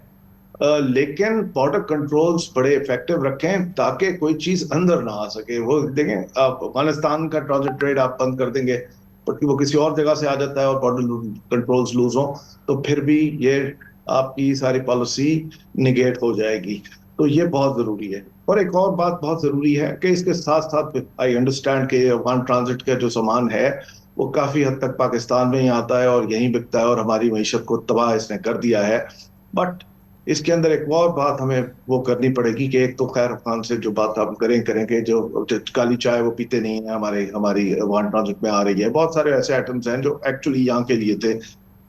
لیکن بارڈر کنٹرولز بڑے افیکٹو رکھیں تاکہ کوئی چیز اندر نہ آ سکے. وہ دیکھیں آپ افغانستان کا ٹرانزٹ ٹریڈ آپ بند کر دیں گے بلکہ وہ کسی اور جگہ سے آ جاتا ہے اور بارڈر کنٹرولز لوز ہوں تو پھر بھی یہ آپ کی ساری پالیسی نگیٹ ہو جائے گی. تو یہ بہت ضروری ہے. اور ایک اور بات بہت ضروری ہے کہ اس کے ساتھ ساتھ آئی انڈرسٹینڈ کہ افغان ٹرانزٹ کا جو سامان ہے وہ کافی حد تک پاکستان میں ہی آتا ہے اور یہیں بکتا ہے اور ہماری معیشت کو تباہ اس نے کر دیا ہے. بٹ اس کے اندر ایک اور بات ہمیں وہ کرنی پڑے گی کہ ایک تو خیر افغان سے جو بات آپ کریں کہ جو کالی چائے وہ پیتے نہیں ہیں ہماری افغان ٹرانزٹ میں آ رہی ہے. بہت سارے ایسے آئٹمس ہیں جو ایکچولی یہاں کے لیے تھے.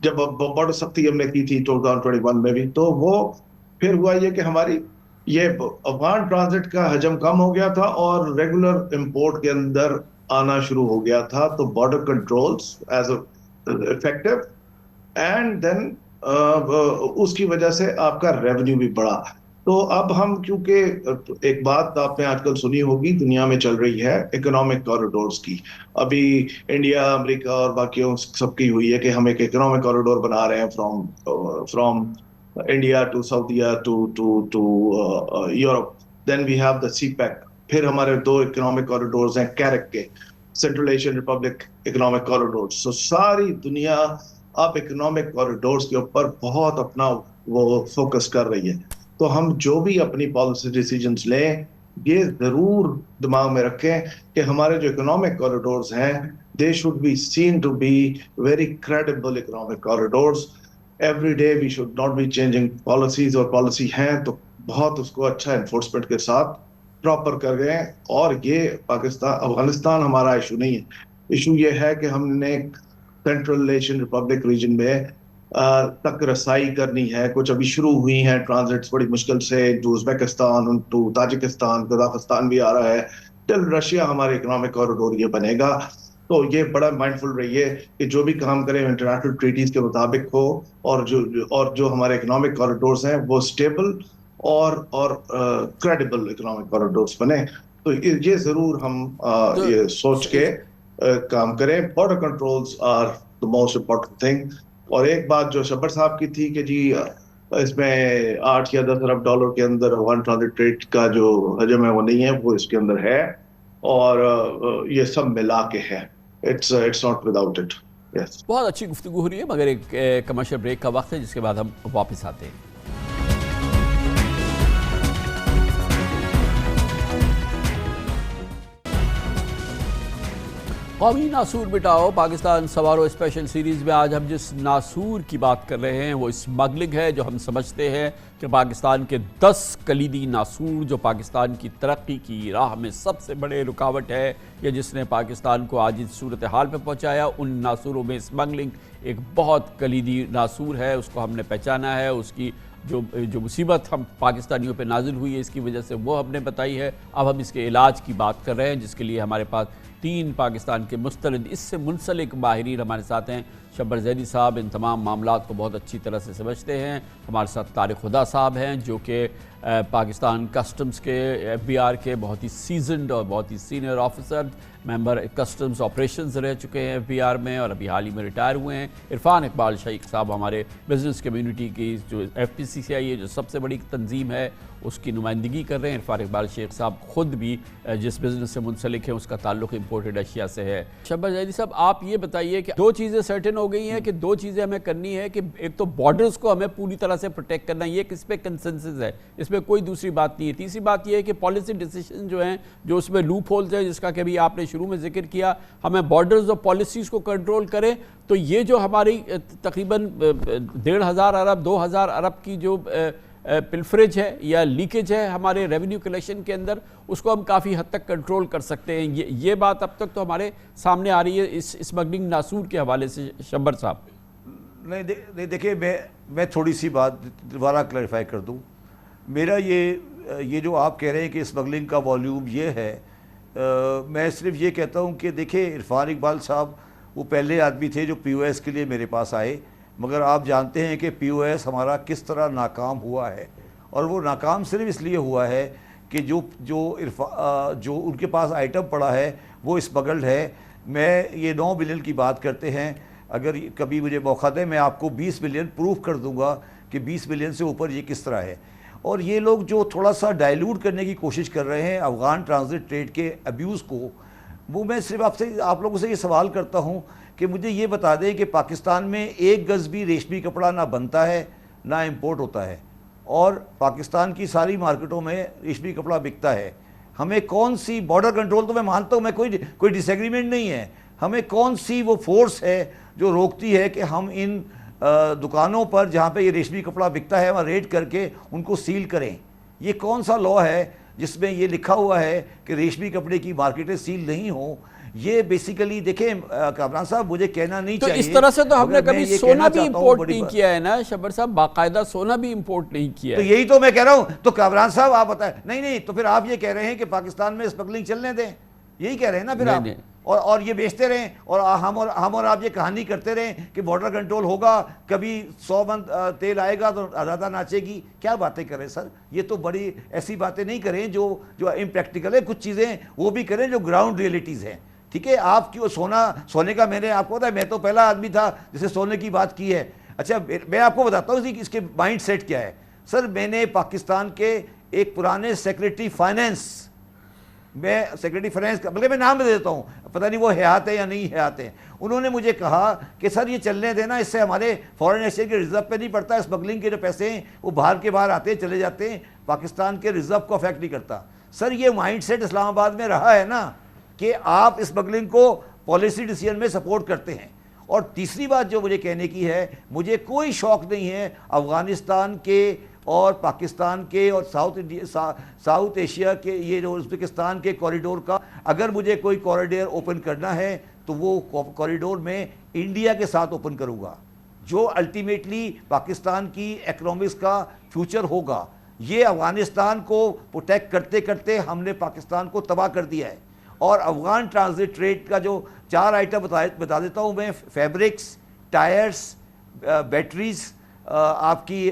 جب بڑی سختی ہم نے کی تھی 2021 میں بھی، تو وہ پھر ہوا یہ کہ ہماری یہ افغان ٹرانزٹ کا حجم کم ہو گیا تھا اور ریگولر امپورٹ کے اندر آنا شروع ہو گیا تھا. تو border controls is a effective and then اس کی وجہ سے آپ کا ریونیو بھی بڑھا. تو اب ہم کیونکہ ایک بات آپ نے آج کل سنی ہوگی دنیا میں چل رہی ہے اکنامک کوریڈورز کی. ابھی انڈیا امریکہ اور باقیوں سب کی ہوئی ہے کہ ہم ایک اکنامک کوریڈور بنا رہے ہیں from India to Saudia to Europe. Then we have the CPEC. پھر ہمارے 2 اکنامک کوریڈورز ہیں کیرک کے, Central Asian republic economic corridors. So ساری دنیا اب اکنامک کوریڈورز کے اوپر بہت اپنا وہ فوکس کر رہی ہے. تو ہم جو بھی اپنی پالیسی ڈیسیجنز لیں یہ ضرور دماغ میں رکھیں کہ ہمارے جو اکنامک کوریڈورز ہیں they should be seen to be very credible economic corridors. Every day we should not be changing policies, اور پالیسی ہیں تو بہت اس کو اچھا انفورسمنٹ کے ساتھ پراپر کر گئے. اور یہ افغانستان ہمارا ایشو نہیں ہے. ایشو یہ ہے کہ ہم نے سینٹرل ایشین ریپبلک ریجن میں تک رسائی کرنی ہے. کچھ ابھی شروع ہوئی ہیں ٹرانزٹس بڑی مشکل سے, to Uzbekistan, to Tajikistan, Kazakhstan بھی آ رہا ہے. ٹل رشیا ہمارے اکنامک کوریڈور یہ بنے گا. تو یہ بڑا مائنڈفل رہیے کہ جو بھی کام کریں انٹرنیشنل ٹریٹیز کے مطابق ہو, اور جو ہمارے اکنامک کوریڈورز ہیں وہ اسٹیبل اور کریڈیبل اکنامک کوریڈورز بنے. تو یہ ضرور ہم یہ سوچ کے کام کریں. Border controls are the most important thing. اور ایک بات جو شبر صاحب کی تھی کہ جی اس میں 8 یا 10 ارب ڈالر کے اندر ون ٹرانزٹ ٹریڈ کا جو حجم ہے وہ نہیں ہے, وہ اس کے اندر ہے, اور یہ سب ملا کے ہے. It's not without it. Yes. بہت اچھی گفتگو ہو رہی ہے, مگر ایک کمرشل بریک کا وقت ہے جس کے بعد ہم واپس آتے ہیں. قومی ناسور مٹاؤ پاکستان سوارو اسپیشل سیریز میں آج ہم جس ناسور کی بات کر رہے ہیں وہ اسمگلنگ ہے, جو ہم سمجھتے ہیں کہ پاکستان کے 10 کلیدی ناسور جو پاکستان کی ترقی کی راہ میں سب سے بڑے رکاوٹ ہے, یا جس نے پاکستان کو آج اس صورتحال پہ پہنچایا. ان ناسوروں میں اسمگلنگ ایک بہت کلیدی ناسور ہے. اس کو ہم نے پہچانا ہے, اس کی جو مصیبت ہم پاکستانیوں پہ نازل ہوئی ہے اس کی وجہ سے وہ ہم نے بتائی ہے. اب ہم اس کے علاج کی بات کر رہے ہیں, جس کے لیے ہمارے پاس 3 پاکستان کے مستند اس سے منسلک ماہرین ہمارے ساتھ ہیں. شبر زیدی صاحب ان تمام معاملات کو بہت اچھی طرح سے سمجھتے ہیں. ہمارے ساتھ طارق خدا صاحب ہیں جو کہ پاکستان کسٹمز کے FBI کے بہت ہی سیزنڈ اور بہت ہی senior officer, member customs operations رہ چکے ہیں FBI میں, اور ابھی حال ہی میں ریٹائر ہوئے ہیں. عرفان اقبال شیخ صاحب ہمارے بزنس کمیونٹی کی جو FPCCI ہے جو سب سے بڑی تنظیم ہے اس کی نمائندگی کر رہے ہیں. عرفان اقبال شیخ صاحب خود بھی جس بزنس سے منسلک ہیں اس کا تعلق امپورٹڈ اشیاء سے ہے. شبر زیدی صاحب آپ یہ بتائیے کہ 2 چیزیں سرٹن ہو گئی ہیں کہ 2 چیزیں ہمیں کرنی ہے, کہ ایک تو بارڈرز کو ہمیں پوری طرح سے پروٹیکٹ کرنا ہے, یہ کس پہ کنسنسس ہے, اس میں کوئی دوسری بات نہیں ہے. تیسری بات یہ ہے کہ پالیسی ڈیسیشن جو ہیں جو اس میں لوپ ہولز ہیں جس کا کہ ابھی آپ نے شروع میں ذکر کیا, ہمیں بارڈرز اور پالیسیز کو کنٹرول کریں. تو یہ جو ہماری تقریباً 1,500 ارب 2,000 ارب کی جو پلفریج ہے یا لیکیج ہے ہمارے ریونیو کلیکشن کے اندر, اس کو ہم کافی حد تک کنٹرول کر سکتے ہیں. یہ بات اب تک تو ہمارے سامنے آ رہی ہے اس اسمگلنگ ناسور کے حوالے سے. شبر صاحب نہیں دیکھیں, میں تھوڑی سی بات دوبارہ کلیریفائی کر دوں. میرا یہ جو آپ کہہ رہے ہیں کہ اسمگلنگ کا والیوم یہ ہے, میں صرف یہ کہتا ہوں کہ دیکھیں عرفان اقبال صاحب وہ پہلے آدمی تھے جو POS کے لیے میرے پاس آئے, مگر آپ جانتے ہیں کہ POS ہمارا کس طرح ناکام ہوا ہے. اور وہ ناکام صرف اس لیے ہوا ہے کہ جو ان کے پاس آئٹم پڑا ہے وہ اسمگلڈ ہے. میں یہ 9 بلین کی بات کرتے ہیں, اگر کبھی مجھے موقع دے میں آپ کو 20 بلین پروف کر دوں گا کہ 20 بلین سے اوپر یہ کس طرح ہے. اور یہ لوگ جو تھوڑا سا ڈائلیوٹ کرنے کی کوشش کر رہے ہیں افغان ٹرانزٹ ٹریڈ کے ابیوز کو, وہ میں صرف آپ لوگوں سے یہ سوال کرتا ہوں کہ مجھے یہ بتا دیں کہ پاکستان میں 1 گز بھی ریشمی کپڑا نہ بنتا ہے نہ امپورٹ ہوتا ہے, اور پاکستان کی ساری مارکیٹوں میں ریشمی کپڑا بکتا ہے. ہمیں کون سی بارڈر کنٹرول, تو میں مانتا ہوں, میں کوئی ڈس ایگریمنٹ نہیں ہے, ہمیں کون سی وہ فورس ہے جو روکتی ہے کہ ہم ان دکانوں پر جہاں پہ یہ ریشمی کپڑا بکتا ہے وہاں ریڈ کر کے ان کو سیل کریں. یہ کون سا لا ہے جس میں یہ لکھا ہوا ہے کہ ریشمی کپڑے کی مارکیٹیں سیل نہیں ہوں؟ یہ بیسیکلی دیکھیں کامران صاحب, مجھے کہنا نہیں چاہیے. تو اس طرح سے تو ہم نے کبھی سونا بھی امپورٹ نہیں کیا ہے نا شبر صاحب, باقاعدہ سونا بھی امپورٹ نہیں کیا ہے. تو یہی تو میں کہہ رہا ہوں. تو کامران صاحب آپ بتائیں, نہیں تو پھر آپ یہ کہہ رہے ہیں کہ پاکستان میں اسمگلنگ چلنے دیں, یہی کہہ رہے ہیں نا پھر آپ. اور یہ بیچتے رہیں اور ہم اور آپ یہ کہانی کرتے رہیں کہ بارڈر کنٹرول ہوگا, کبھی 100 من تیل آئے گا تو آزادہ ناچے گی. کیا باتیں کریں سر, یہ تو بڑی ایسی باتیں نہیں کریں جو امپریکٹیکل ہے. کچھ چیزیں وہ بھی کریں جو گراؤنڈ ریئلٹیز ہیں. ٹھیک ہے, آپ کی سونے کا, میں نے آپ کو بتایا, میں تو پہلا آدمی تھا جسے سونے کی بات کی ہے. اچھا میں آپ کو بتاتا ہوں اس کے مائنڈ سیٹ کیا ہے. سر میں نے پاکستان کے ایک پرانے سیکریٹری فائنینس, میں سیکریٹری فائنینس کا, بلکہ میں نام بھی دے دیتا ہوں, پتہ نہیں وہ حیات ہے یا نہیں حیات ہے, انہوں نے مجھے کہا کہ سر یہ چلنے دینا, اس سے ہمارے فارن ایکسچینج کے ریزرو پہ نہیں پڑتا, اسمگلنگ کے جو پیسے ہیں وہ باہر کے باہر آتے ہیں چلے جاتے ہیں, پاکستان کے ریزرو کو افیکٹ نہیں کرتا. سر یہ مائنڈ سیٹ اسلام آباد میں رہا ہے نا کہ آپ اسمگلنگ کو پالیسی ڈیسیژن میں سپورٹ کرتے ہیں. اور تیسری بات جو مجھے کہنے کی ہے, مجھے کوئی شوق نہیں ہے افغانستان کے اور پاکستان کے اور ساؤتھ ایشیا کے, یہ جو ازبکستان کے کوریڈور کا, اگر مجھے کوئی کوریڈور اوپن کرنا ہے تو وہ کوریڈور میں انڈیا کے ساتھ اوپن کروں گا, جو الٹیمیٹلی پاکستان کی اکنامکس کا فیوچر ہوگا. یہ افغانستان کو پروٹیکٹ کرتے کرتے ہم نے پاکستان کو تباہ کر دیا ہے. اور افغان ٹرانزٹ ٹریڈ کا جو 4 آئٹم بتا دیتا ہوں میں, فیبرکس, ٹائرز, بیٹریز, آپ کی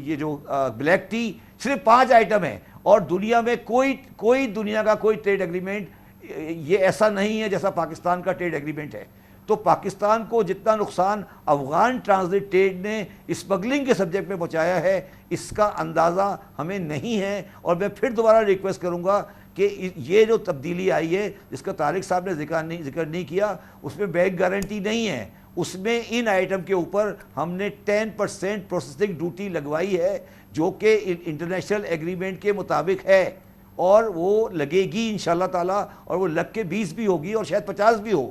یہ جو بلیک ٹی, صرف 5 آئٹم ہیں. اور دنیا میں کوئی دنیا کا کوئی ٹریڈ ایگریمنٹ یہ ایسا نہیں ہے جیسا پاکستان کا ٹریڈ ایگریمنٹ ہے. تو پاکستان کو جتنا نقصان افغان ٹرانزٹ ٹریڈ نے اسمگلنگ کے سبجیکٹ میں پہنچایا ہے, اس کا اندازہ ہمیں نہیں ہے. اور میں پھر دوبارہ ریکویسٹ کروں گا کہ یہ جو تبدیلی آئی ہے جس کا طارق صاحب نے ذکر نہیں کیا, اس میں بینک گارنٹی نہیں ہے. اس میں ان آئٹم کے اوپر ہم نے 10% پروسیسنگ ڈیوٹی لگوائی ہے جو کہ انٹرنیشنل ایگریمنٹ کے مطابق ہے, اور وہ لگے گی انشاءاللہ تعالیٰ, اور وہ لگ کے 20 بھی ہوگی اور شاید 50 بھی ہو.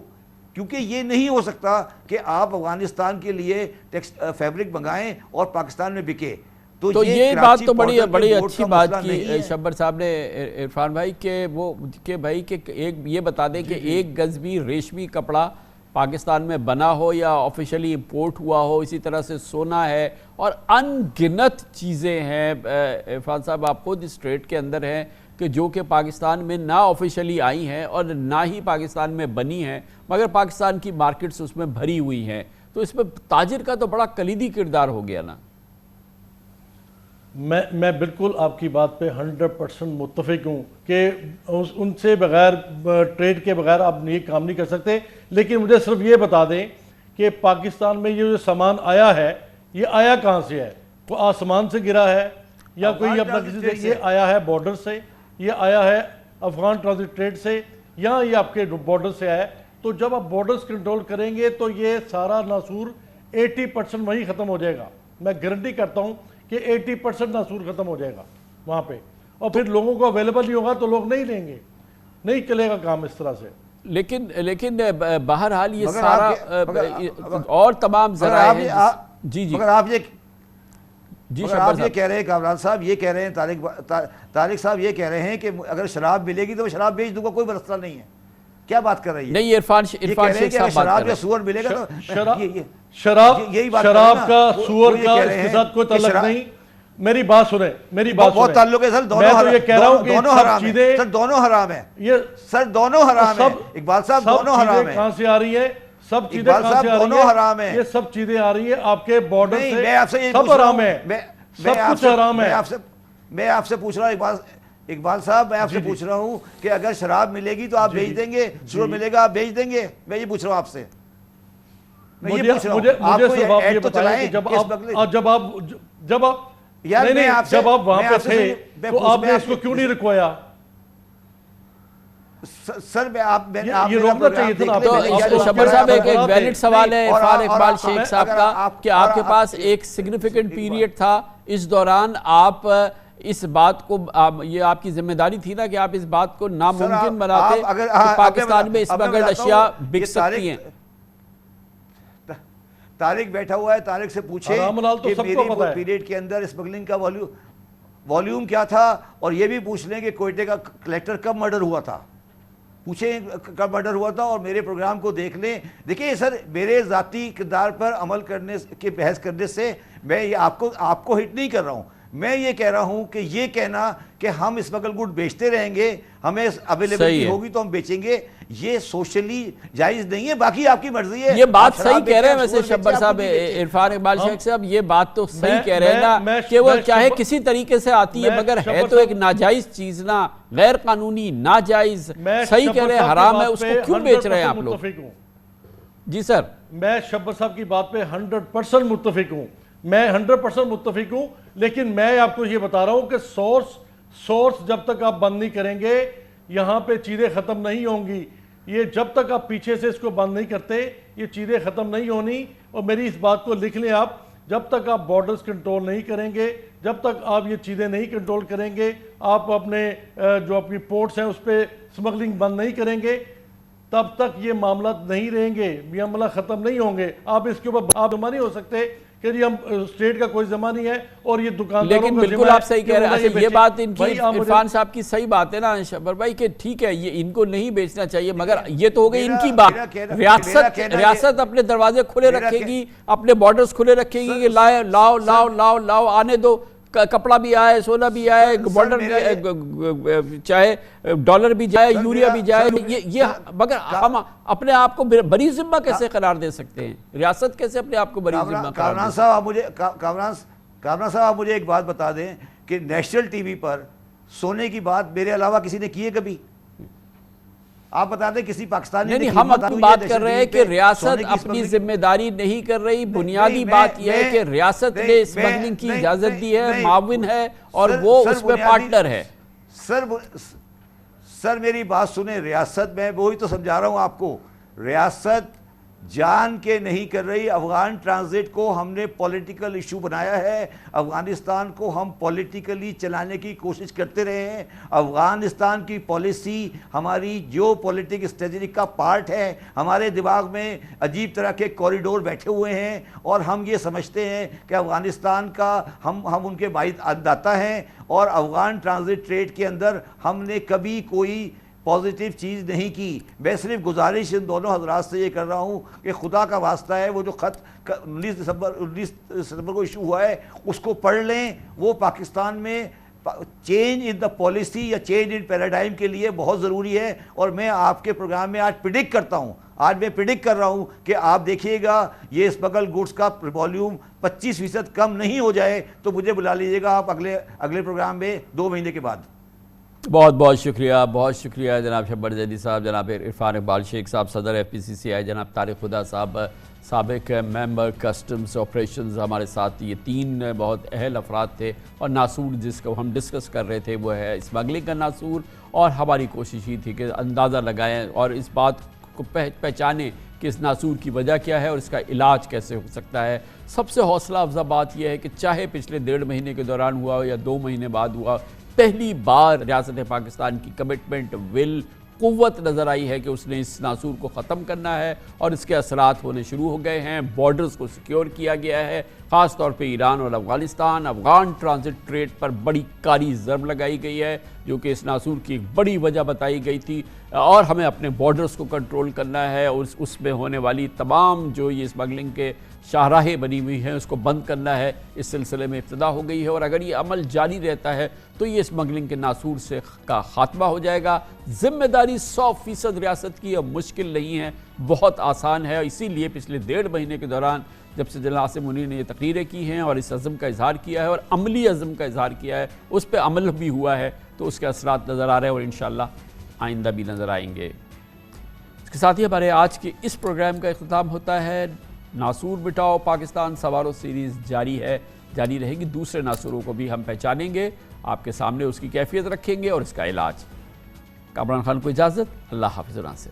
کیونکہ یہ نہیں ہو سکتا کہ آپ افغانستان کے لیے فیبرک منگائیں اور پاکستان میں بکے. تو یہ بات تو بڑی اچھی بات کی شبر صاحب نے عرفان بھائی, کہ ایک یہ بتا دیں کہ ایک گز بھی ریشمی کپڑا پاکستان میں بنا ہو یا آفیشلی امپورٹ ہوا ہو. اسی طرح سے سونا ہے اور ان گنت چیزیں ہیں عرفان صاحب, آپ خود اس ٹریڈ کے اندر ہیں, کہ جو کہ پاکستان میں نہ آفیشلی آئی ہیں اور نہ ہی پاکستان میں بنی ہیں, مگر پاکستان کی مارکیٹس اس میں بھری ہوئی ہیں. تو اس میں تاجر کا تو بڑا کلیدی کردار ہو گیا نا. میں بالکل آپ کی بات پہ 100% متفق ہوں کہ ان سے بغیر, ٹریڈ کے بغیر آپ یہ کام نہیں کر سکتے. لیکن مجھے صرف یہ بتا دیں کہ پاکستان میں یہ جو سامان آیا ہے, یہ آیا کہاں سے ہے؟ کوئی آسمان سے گرا ہے یا کوئی اپنا کسی سے؟ یہ آیا ہے بارڈر سے, یہ آیا ہے افغان ٹرانزٹ ٹریڈ سے, یا یہ آپ کے بارڈر سے آیا ہے. تو جب آپ بارڈرز کنٹرول کریں گے تو یہ سارا ناسور 80% وہیں ختم ہو جائے گا. میں گارنٹی کرتا ہوں کہ 80% ناسور ختم ہو جائے گا وہاں پہ, اور پھر لوگوں کو اویلیبل نہیں ہوگا تو لوگ نہیں لیں گے, نہیں چلے گا کام اس طرح سے. لیکن بہرحال یہ سارا اور تمام ذرائع ہیں. جی مگر آپ یہ کہہ رہے ہیں, کامران صاحب یہ کہہ رہے ہیں, طارق صاحب یہ کہہ رہے ہیں کہ اگر شراب ملے گی تو میں شراب بیچ دوں گا, کوئی مسئلہ نہیں ہے. کیا بات کر رہی ہے؟ نہیں, عرفان شیخ صاحب شراب یا سور ملے گا تو شراب کا سور کا اس کے ساتھ کوئی تعلق نہیں. میری بات سنیں, میری بات بہت تعلق ہے سر, دونوں حرام ہیں سر, دونوں حرام ہیں سر, دونوں حرام ہیں. اقبال صاحب دونوں حرام ہیں. کہاں سے آ رہی ہے سب چیزیں؟ کہاں سے آ رہی ہیں؟ یہ سب چیزیں آ رہی ہیں آپ کے بارڈر سے, سب حرام ہے, سب کچھ حرام ہے. میں آپ سے پوچھ رہا ہوں اقبال صاحب, میں آپ سے پوچھ رہا ہوں کہ اگر شراب ملے گی تو آپ بیچ دیں گے, سور ملے گا آپ بیچ دیں گے؟ میں یہ پوچھ رہا ہوں آپ سے. مجھے صرف آپ یہ بتائیں کہ جب آپ وہاں پہ تھے تو آپ نے اس کو کیوں نہیں رکوایا؟ سر یہ روکنا چاہیے تھا. تو شبر صاحب ایک ویلڈ سوال ہے عرفان اقبال شیخ صاحب کا, کہ آپ کے پاس ایک سگنیفیکنٹ پیریڈ تھا, اس دوران آپ اس بات کو, یہ آپ کی ذمہ داری تھی نا کہ آپ اس بات کو ناممکن بناتے کہ پاکستان میں اسمگلڈ اشیاء بک سکتی ہیں. طارق بیٹھا ہوا ہے, طارق سے پوچھیں کہ میری پیریڈ کے اندر اسمگلنگ کا والیوم کیا تھا, اور یہ بھی پوچھ لیں کہ کوئٹے کا کلیکٹر کب مرڈر ہوا تھا, پوچھیں کب مرڈر ہوا تھا, اور میرے پروگرام کو دیکھ لیں. دیکھیں سر, میرے ذاتی کردار پر عمل کرنے کے بحث کرنے سے میں یہ آپ کو ہٹ نہیں کر رہا ہوں. میں یہ کہہ رہا ہوں کہ یہ کہنا کہ ہم اسمگل گڈ بیچتے رہیں گے, ہمیں اویلیبلٹی ہوگی تو ہم بیچیں گے, یہ سوشلی جائز نہیں ہے. باقی آپ کی مرضی ہے. یہ بات صحیح کہہ رہے ہیں ویسے شبر صاحب, عرفان اقبال شیخ صاحب, یہ بات تو صحیح کہہ رہے ہیں نا کہ وہ چاہے کسی طریقے سے آتی ہے مگر ہے تو ایک ناجائز چیز نا, غیر قانونی, ناجائز. صحیح کہہ رہے ہیں, حرام ہے, اس کو کیوں بیچ رہے ہیں آپ لوگ؟ جی سر, میں شبر صاحب کی بات پہ 100% متفق ہوں, میں 100% متفق ہوں, لیکن میں آپ کو یہ بتا رہا ہوں کہ سورس جب تک آپ بند نہیں کریں گے یہاں پہ چیزیں ختم نہیں ہوں گی. یہ جب تک آپ پیچھے سے اس کو بند نہیں کرتے یہ چیزیں ختم نہیں ہونی. اور میری اس بات کو لکھ لیں آپ, جب تک آپ بارڈرز کنٹرول نہیں کریں گے, جب تک آپ یہ چیزیں نہیں کنٹرول کریں گے, آپ اپنے جو اپنی پورٹس ہیں اس پہ سمگلنگ بند نہیں کریں گے, تب تک یہ معاملات نہیں رہیں گے, یہ معاملہ ختم نہیں ہوں گے. آپ اس کے اوپر آپ ذمہ نہیں ہو سکتے کہ جی ہم اسٹیٹ کا کوئی ذمہ نہیں ہے اور یہ دکانداروں کا ذمہ ہے. لیکن بالکل آپ صحیح کہہ رہے ہیں. یہ بات ان کی عرفان صاحب کی صحیح بات ہے نا شبر بھائی کہ ٹھیک ہے یہ ان کو نہیں بیچنا چاہیے, مگر یہ تو ہو گئی ان کی بات. ریاست اپنے دروازے کھلے رکھے گی, اپنے بارڈرز کھلے رکھے گی کہ لاؤ لاؤ لاؤ لاؤ آنے دو, کپڑا بھی آئے, سونا بھی آئے, بارڈر بھی چاہے ڈالر بھی جائے, یوریا بھی جائے. یہ مگر ہم اپنے آپ کو بری ذمہ کیسے قرار دے سکتے ہیں؟ ریاست کیسے اپنے آپ کو بری ذمہ قرار دے سکتے ہیں؟ کامران صاحب آپ مجھے ایک بات بتا دیں کہ نیشنل ٹی وی پر سونے کی بات میرے علاوہ کسی نے کی ہے کبھی؟ آپ بتا دیں کسی پاکستانی نہیں, ہم اپنی بات کر رہے ہیں کہ ریاست اپنی ذمہ داری نہیں کر رہی. بنیادی بات یہ ہے کہ ریاست نے اسمگلنگ کی اجازت دی ہے, معاون ہے اور وہ اس میں پارٹنر ہے. سر میری بات سنیں, ریاست میں وہی تو سمجھا رہا ہوں آپ کو, ریاست جان کے نہیں کر رہی. افغان ٹرانزٹ کو ہم نے پولیٹیکل ایشو بنایا ہے, افغانستان کو ہم پولیٹیکلی چلانے کی کوشش کرتے رہے ہیں. افغانستان کی پالیسی ہماری جو پولیٹک اسٹریٹجی کا پارٹ ہے. ہمارے دماغ میں عجیب طرح کے کوریڈور بیٹھے ہوئے ہیں اور ہم یہ سمجھتے ہیں کہ افغانستان کا ہم ان کے باعث داتا ہیں, اور افغان ٹرانزٹ ٹریڈ کے اندر ہم نے کبھی کوئی پازیٹیو چیز نہیں کی. میں صرف گزارش ان دونوں حضرات سے یہ کر رہا ہوں کہ خدا کا واسطہ ہے, وہ جو خط 19 ستمبر کو ایشو ہوا ہے اس کو پڑھ لیں. وہ پاکستان میں چینج ان دا پالیسی یا چینج ان پیراڈائم کے لیے بہت ضروری ہے. اور میں آپ کے پروگرام میں آج پریڈکٹ کرتا ہوں, آج میں پریڈکٹ کر رہا ہوں کہ آپ دیکھیے گا یہ اسمگل گوڈز کا والیوم 25% کم نہیں ہو جائے تو مجھے بلا لیجیے گا آپ اگلے پروگرام میں 2 مہینے کے بعد. بہت بہت شکریہ جناب شبر زیدی صاحب, جناب عرفان اقبال شیخ صاحب صدر FPCCI, جناب طارق خدا صاحب سابق ممبر کسٹمز آپریشنز ہمارے ساتھ. یہ 3 بہت اہل افراد تھے, اور ناسور جس کو ہم ڈسکس کر رہے تھے وہ ہے اسمگلنگ کا ناسور, اور ہماری کوشش یہ تھی کہ اندازہ لگائیں اور اس بات کو پہچانیں کہ اس ناسور کی وجہ کیا ہے اور اس کا علاج کیسے ہو سکتا ہے. سب سے حوصلہ افزا بات یہ ہے کہ چاہے پچھلے 1.5 مہینے کے دوران ہوا ہو یا 2 مہینے بعد ہوا, پہلی بار ریاست پاکستان کی کمٹمنٹ, ول, قوت نظر آئی ہے کہ اس نے اس ناسور کو ختم کرنا ہے, اور اس کے اثرات ہونے شروع ہو گئے ہیں. بارڈرز کو سیکیور کیا گیا ہے, خاص طور پہ ایران اور افغانستان. افغان ٹرانزٹ ٹریڈ پر بڑی کاری ضرب لگائی گئی ہے جو کہ اس ناسور کی ایک بڑی وجہ بتائی گئی تھی. اور ہمیں اپنے بارڈرز کو کنٹرول کرنا ہے, اور اس میں ہونے والی تمام جو یہ اسمگلنگ کے شاہراہیں بنی ہوئی ہیں اس کو بند کرنا ہے. اس سلسلے میں ابتدا ہو گئی ہے, اور اگر یہ عمل جاری رہتا ہے تو یہ اسمگلنگ کے ناسور سے کا خاتمہ ہو جائے گا. ذمہ داری 100% ریاست کی, اور مشکل نہیں ہے, بہت آسان ہے. اسی لیے پچھلے 1.5 مہینے کے دوران جب سے جناب عاصم منیر نے یہ تقریریں کی ہیں اور اس عزم کا اظہار کیا ہے اور عملی عزم کا اظہار کیا ہے, اس پہ عمل بھی ہوا ہے, تو اس کے اثرات نظر آ رہے ہیں اور انشاءاللہ آئندہ بھی نظر آئیں گے. اس کے ساتھ ہی ہمارے آج کے اس پروگرام کا اختتام ہوتا ہے. ناسور مٹاؤ پاکستان سوارو سیریز جاری رہے گی. دوسرے ناسوروں کو بھی ہم پہچانیں گے, آپ کے سامنے اس کی کیفیت رکھیں گے اور اس کا علاج. کامران خان کو اجازت, اللہ حافظ. سے